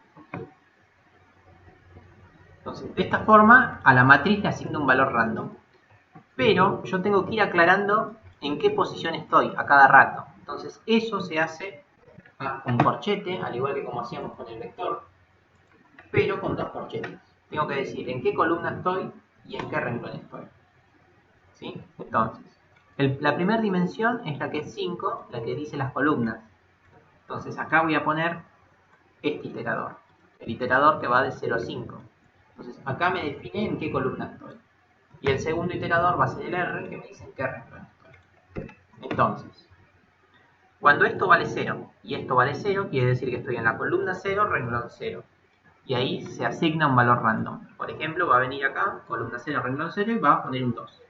Entonces, de esta forma, a la matriz le asigno un valor random. Pero yo tengo que ir aclarando en qué posición estoy a cada rato. Entonces, eso se hace con corchete, al igual que como hacíamos con el vector, pero con dos corchetes. Tengo que decir en qué columna estoy y en qué renglón estoy. ¿Sí? Entonces, la primera dimensión es la que es 5, la que dice las columnas. Entonces acá voy a poner este iterador. El iterador que va de 0 a 5. Entonces acá me define en qué columna estoy. Y el segundo iterador va a ser el R, que me dice en qué renglón estoy. Entonces, cuando esto vale 0 y esto vale 0, quiere decir que estoy en la columna 0, renglón 0. Y ahí se asigna un valor random. Por ejemplo, va a venir acá, columna 0, renglón 0, y va a poner un 2.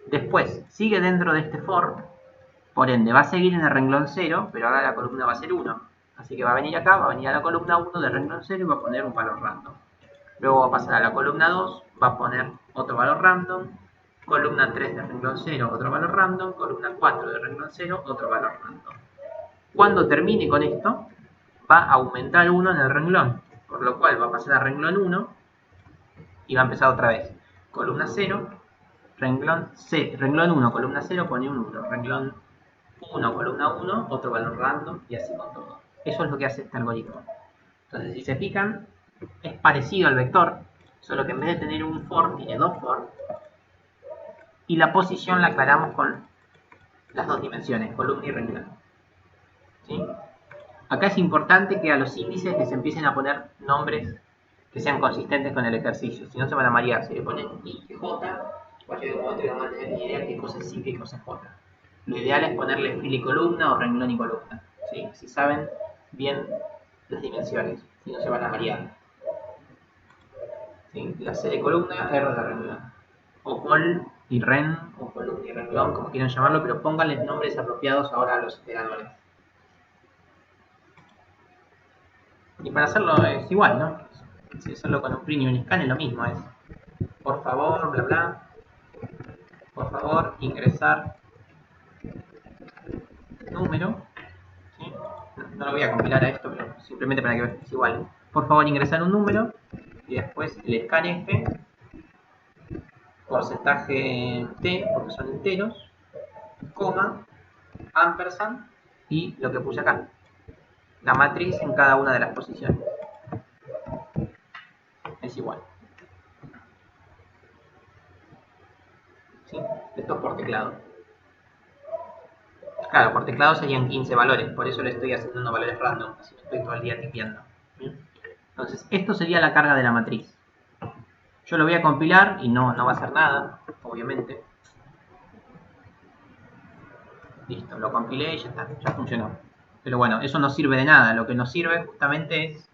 Después, sigue dentro de este for, por ende, va a seguir en el renglón 0, pero ahora la columna va a ser 1. Así que va a venir acá, va a venir a la columna 1 de renglón 0 y va a poner un valor random. Luego va a pasar a la columna 2, va a poner otro valor random. Columna 3 de renglón 0, otro valor random. Columna 4 de renglón 0, otro valor random. Cuando termine con esto, va a aumentar 1 en el renglón, por lo cual va a pasar a renglón 1 y va a empezar otra vez. Columna 0, renglón 1, columna 0, pone un 1. Renglón 1, columna 1, otro valor random y así con todo. Eso es lo que hace este algoritmo. Entonces, si se fijan, es parecido al vector, solo que en vez de tener un for, tiene dos for. Y la posición la aclaramos con las dos dimensiones, columna y renglón. ¿Sí? Acá es importante que a los índices les empiecen a poner nombres que sean consistentes con el ejercicio, si no se van a marear. Si le ponen I y J, cualquier momento no van a tener ni idea qué cosa es I y qué cosa es J. Lo ideal es ponerle fila y columna o renglón y columna, ¿sí? Si saben bien las dimensiones, si no se van a marear. ¿Sí? La C de columna, R de renglón. O col y ren, o columna y renglón, como quieran llamarlo, pero pónganles nombres apropiados ahora a los operadores. Y para hacerlo es igual, ¿no? Si hacerlo con un print y un scan es lo mismo, es por favor, bla bla, por favor, ingresar número, ¿sí? No lo voy a compilar a esto, pero simplemente para que vean que es igual. Por favor, ingresar un número y después el scanf, porcentaje t, porque son enteros, coma, ampersand y lo que puse acá, la matriz en cada una de las posiciones. Es igual. ¿Sí? Esto es por teclado. Claro, por teclado serían 15 valores, por eso le estoy asignando valores random, así no estoy todo el día tipeando. Entonces, esto sería la carga de la matriz. Yo lo voy a compilar y no va a hacer nada, obviamente. Listo, lo compilé y ya está, ya funcionó. Pero bueno, eso no sirve de nada, lo que nos sirve justamente es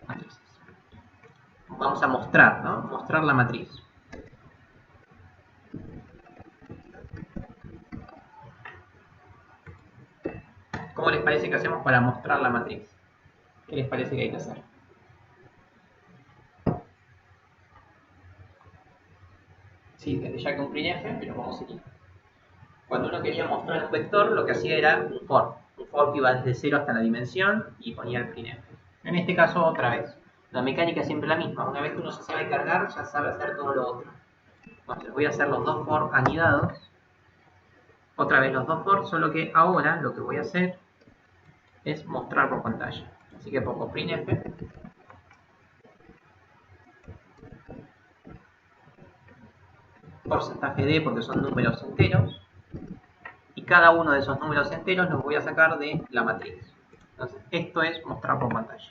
matrices. Vamos a mostrar, ¿no? Mostrar la matriz. ¿Cómo les parece que hacemos para mostrar la matriz? ¿Qué les parece que hay que hacer? Sí, desde ya que un printf, pero ¿cómo sería? Cuando uno quería mostrar un vector, lo que hacía era un for. Un for que iba desde 0 hasta la dimensión y ponía el printf. En este caso, otra vez. La mecánica es siempre la misma. Una vez que uno se sabe cargar, ya sabe hacer todo lo otro. Entonces voy a hacer los dos for anidados. Otra vez los dos for, solo que ahora lo que voy a hacer es mostrar por pantalla. Así que pongo printf. Porcentaje d porque son números enteros. Y cada uno de esos números enteros los voy a sacar de la matriz. Entonces, esto es mostrar por pantalla.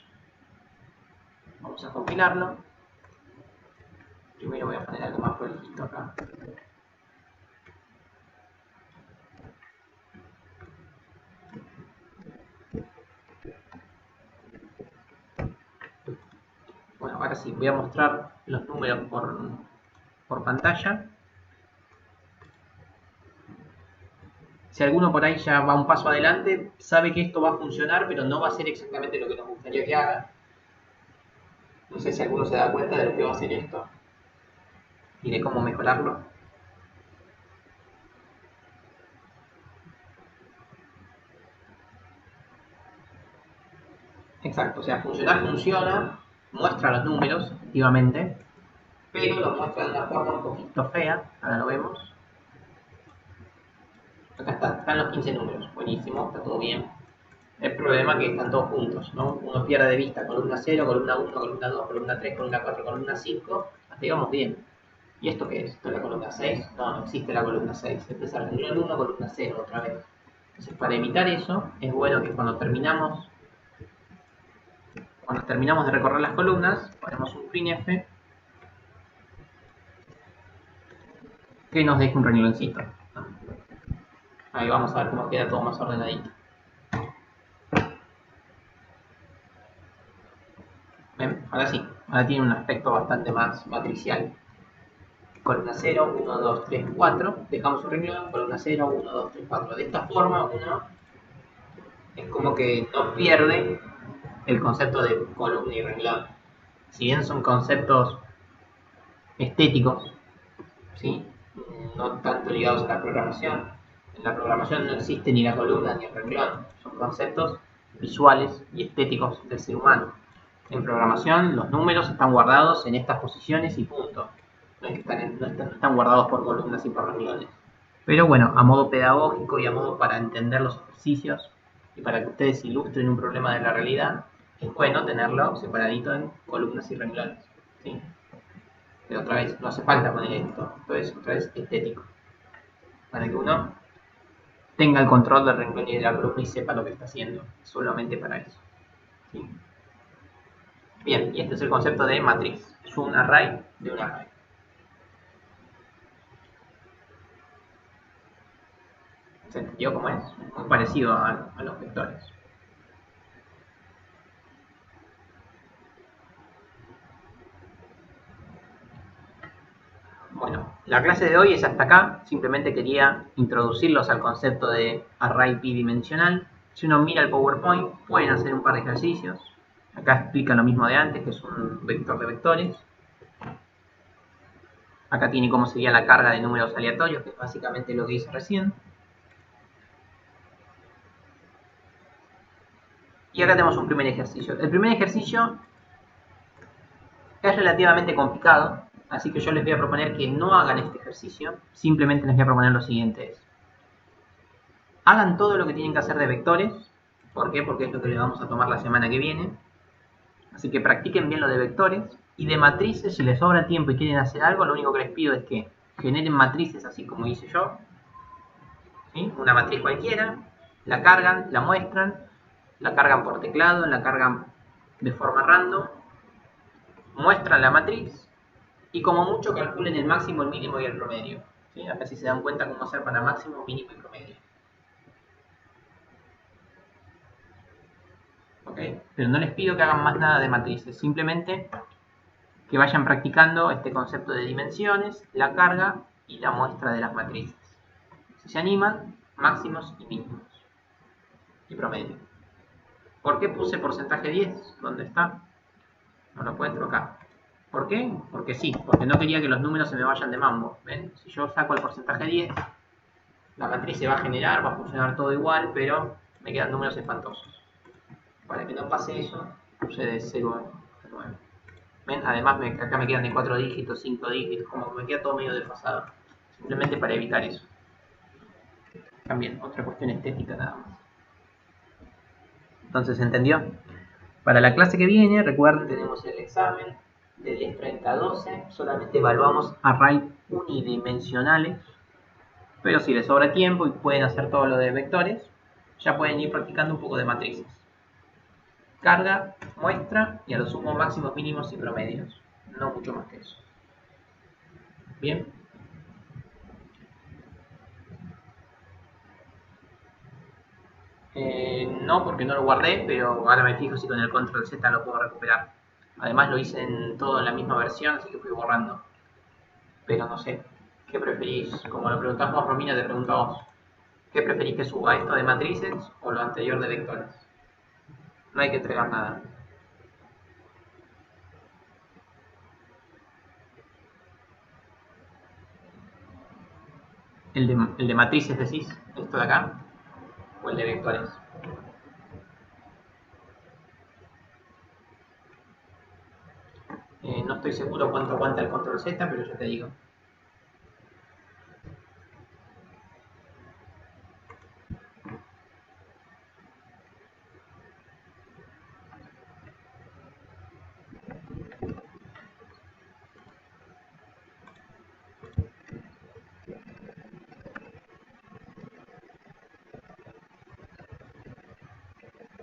Vamos a compilarlo. Primero voy a poner algo más prolijito acá. Bueno, ahora sí, voy a mostrar los números por pantalla. Si alguno por ahí ya va un paso adelante, sabe que esto va a funcionar, pero no va a ser exactamente lo que nos gustaría que haga. No sé si alguno se da cuenta de lo que va a hacer esto y de cómo mejorarlo. Exacto, o sea, funcionar funciona, muestra los números, efectivamente, pero los muestra de una forma un poquito fea. Ahora lo vemos. Acá están los 15 números, buenísimo, está todo bien. El problema es que están todos juntos, ¿no? Uno pierde de vista columna 0, columna 1, columna 2, columna 3, columna 4, columna 5, hasta ahí vamos bien. ¿Y esto qué es? ¿Esto es la columna 6? No, no existe la columna 6. Empieza renglón 1, columna 0 otra vez. Entonces, para evitar eso, es bueno que cuando terminamos de recorrer las columnas, ponemos un printf que nos deje un rengloncito. Ahí vamos a ver cómo queda todo más ordenadito. ¿Ven? Ahora sí, ahora tiene un aspecto bastante más matricial. Columna 0, 1, 2, 3, 4. Dejamos un renglón, columna 0, 1, 2, 3, 4. De esta forma uno Es como que no pierde el concepto de columna y renglón. Si bien son conceptos estéticos, ¿sí? No tanto ligados a la programación. En la programación no existe ni la columna ni el renglón. Son conceptos visuales y estéticos del ser humano. En programación los números están guardados en estas posiciones y punto. No están guardados por columnas y por renglones. Pero bueno, a modo pedagógico y a modo para entender los ejercicios y para que ustedes ilustren un problema de la realidad, es bueno tenerlo separadito en columnas y renglones. ¿Sí? Pero otra vez, no hace falta poner esto. Entonces, otra vez estético. Para que uno tenga el control del renglón y de la columna y sepa lo que está haciendo. Solamente para eso. ¿Sí? Bien, y este es el concepto de matriz. Es un array de un array. ¿Se entendió cómo es? Muy parecido a los vectores. Bueno, la clase de hoy es hasta acá. Simplemente quería introducirlos al concepto de array bidimensional. Si uno mira el PowerPoint, pueden hacer un par de ejercicios. Acá explica lo mismo de antes, que es un vector de vectores. Acá tiene cómo sería la carga de números aleatorios, que es básicamente lo que hice recién. Y acá tenemos un primer ejercicio. El primer ejercicio es relativamente complicado, así que yo les voy a proponer que no hagan este ejercicio. Simplemente les voy a proponer lo siguiente. Hagan todo lo que tienen que hacer de vectores. ¿Por qué? Porque es lo que le vamos a tomar la semana que viene. Así que practiquen bien lo de vectores. Y de matrices, si les sobra tiempo y quieren hacer algo, lo único que les pido es que generen matrices así como hice yo. ¿Sí? Una matriz cualquiera, la cargan, la muestran, la cargan por teclado, la cargan de forma random, muestran la matriz y como mucho calculen el máximo, el mínimo y el promedio. ¿Sí? A ver si se dan cuenta cómo hacer para máximo, mínimo y promedio. ¿Okay? Pero no les pido que hagan más nada de matrices, simplemente que vayan practicando este concepto de dimensiones, la carga y la muestra de las matrices. Si se animan, máximos y mínimos y promedio. ¿Por qué puse porcentaje 10? ¿Dónde está? No lo encuentro acá. ¿Por qué? Porque sí, porque no quería que los números se me vayan de mambo. ¿Ven? Si yo saco el porcentaje 10, la matriz se va a generar, va a funcionar todo igual, pero me quedan números espantosos. Para que no pase eso, puse de 0 a 9. ¿Ven? Además, acá me quedan de 4 dígitos, 5 dígitos, como me queda todo medio desfasado. Simplemente para evitar eso. También, otra cuestión estética nada más. Entonces, ¿entendió? Para la clase que viene, recuerden, tenemos el examen de 10.30 a 12. Solamente evaluamos array unidimensionales. Pero si les sobra tiempo y pueden hacer todo lo de vectores, ya pueden ir practicando un poco de matrices. Carga, muestra y a lo sumo máximos, mínimos y promedios. No mucho más que eso. Bien. No, porque no lo guardé, pero ahora me fijo si con el control Z lo puedo recuperar. Además lo hice todo en la misma versión, así que fui borrando. Pero no sé, ¿qué preferís? Como lo preguntás vos, Romina, te pregunto a vos. ¿Qué preferís que suba, esto de matrices o lo anterior de vectores? No hay que entregar nada. El de matrices decís, esto de acá, o el de vectores. No estoy seguro cuánto aguanta el control Z, pero ya te digo.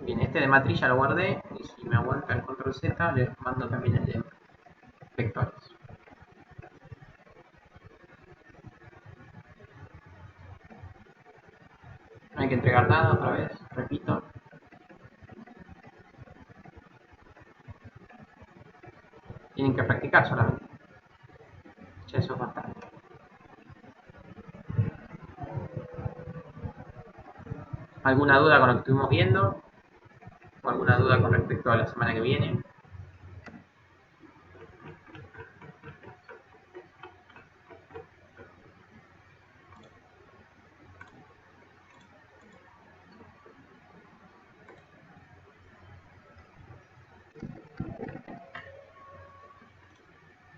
Bien, este de matriz ya lo guardé, y si me aguanta el control Z, les mando también el de vectores. No hay que entregar nada otra vez, repito. Tienen que practicar solamente. Ya eso es bastante. ¿Alguna duda con lo que estuvimos viendo? ¿O alguna duda con respecto a la semana que viene?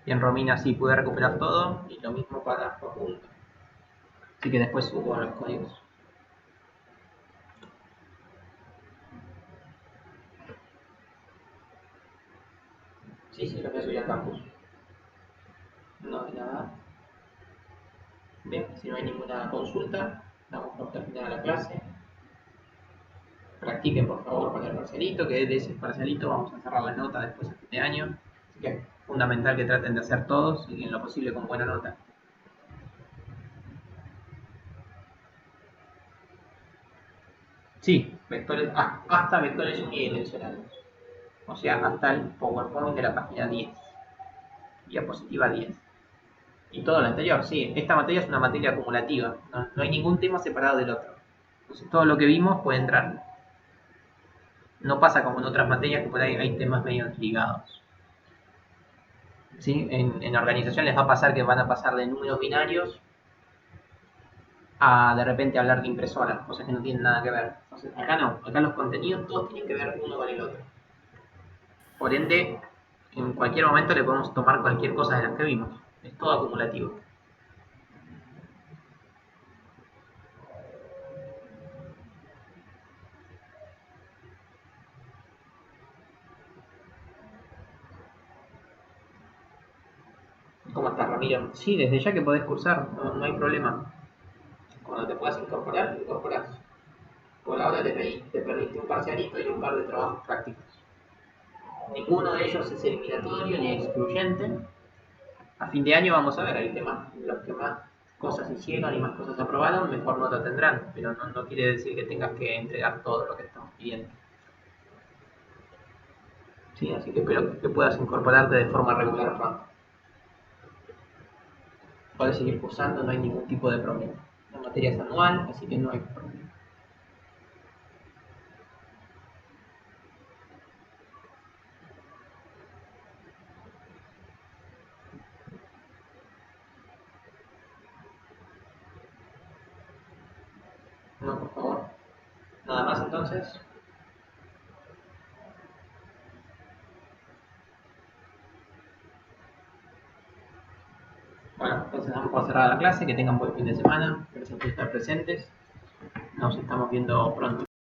Y en Romina sí pude recuperar todo y lo mismo para Facundo. Así que después subo los códigos. Sí, los voy a subir al campus. No hay nada. Bien, si no hay ninguna consulta, damos por terminada la clase. Practiquen por favor con el parcialito, que de ese parcialito vamos a cerrar la nota después a fin de año. Así que es fundamental que traten de hacer todos y en lo posible con buena nota. Sí, vectores, hasta vectores unidimensionales. O sea, hasta el PowerPoint de la página 10. Diapositiva 10. Y todo lo anterior, sí. Esta materia es una materia acumulativa. No hay ningún tema separado del otro. Entonces todo lo que vimos puede entrar. No pasa como en otras materias que por ahí hay temas medio ligados. ¿Sí? En organización les va a pasar que van a pasar de números binarios a de repente hablar de impresoras, cosas que no tienen nada que ver. Entonces acá no, acá los contenidos todos tienen que ver uno con el otro. Por ende, en cualquier momento le podemos tomar cualquier cosa de las que vimos. Es todo acumulativo. ¿Cómo estás, Ramiro? Sí, desde ya que podés cursar, no hay problema. Cuando te puedas incorporar, te incorporás. Por ahora te perdiste un parcialito y un par de trabajos prácticos. Ninguno de ellos es eliminatorio ni excluyente. A fin de año vamos a ver el tema. Los que más cosas hicieron y más cosas aprobaron, mejor nota tendrán. Pero no quiere decir que tengas que entregar todo lo que estamos pidiendo. Sí, así que espero que puedas incorporarte de forma regular pronto. Podés seguir cursando, no hay ningún tipo de problema. La materia es anual, así que no hay problema. No, por favor. Nada más entonces. Bueno, entonces damos por cerrada la clase, que tengan buen fin de semana, gracias por estar presentes. Nos estamos viendo pronto.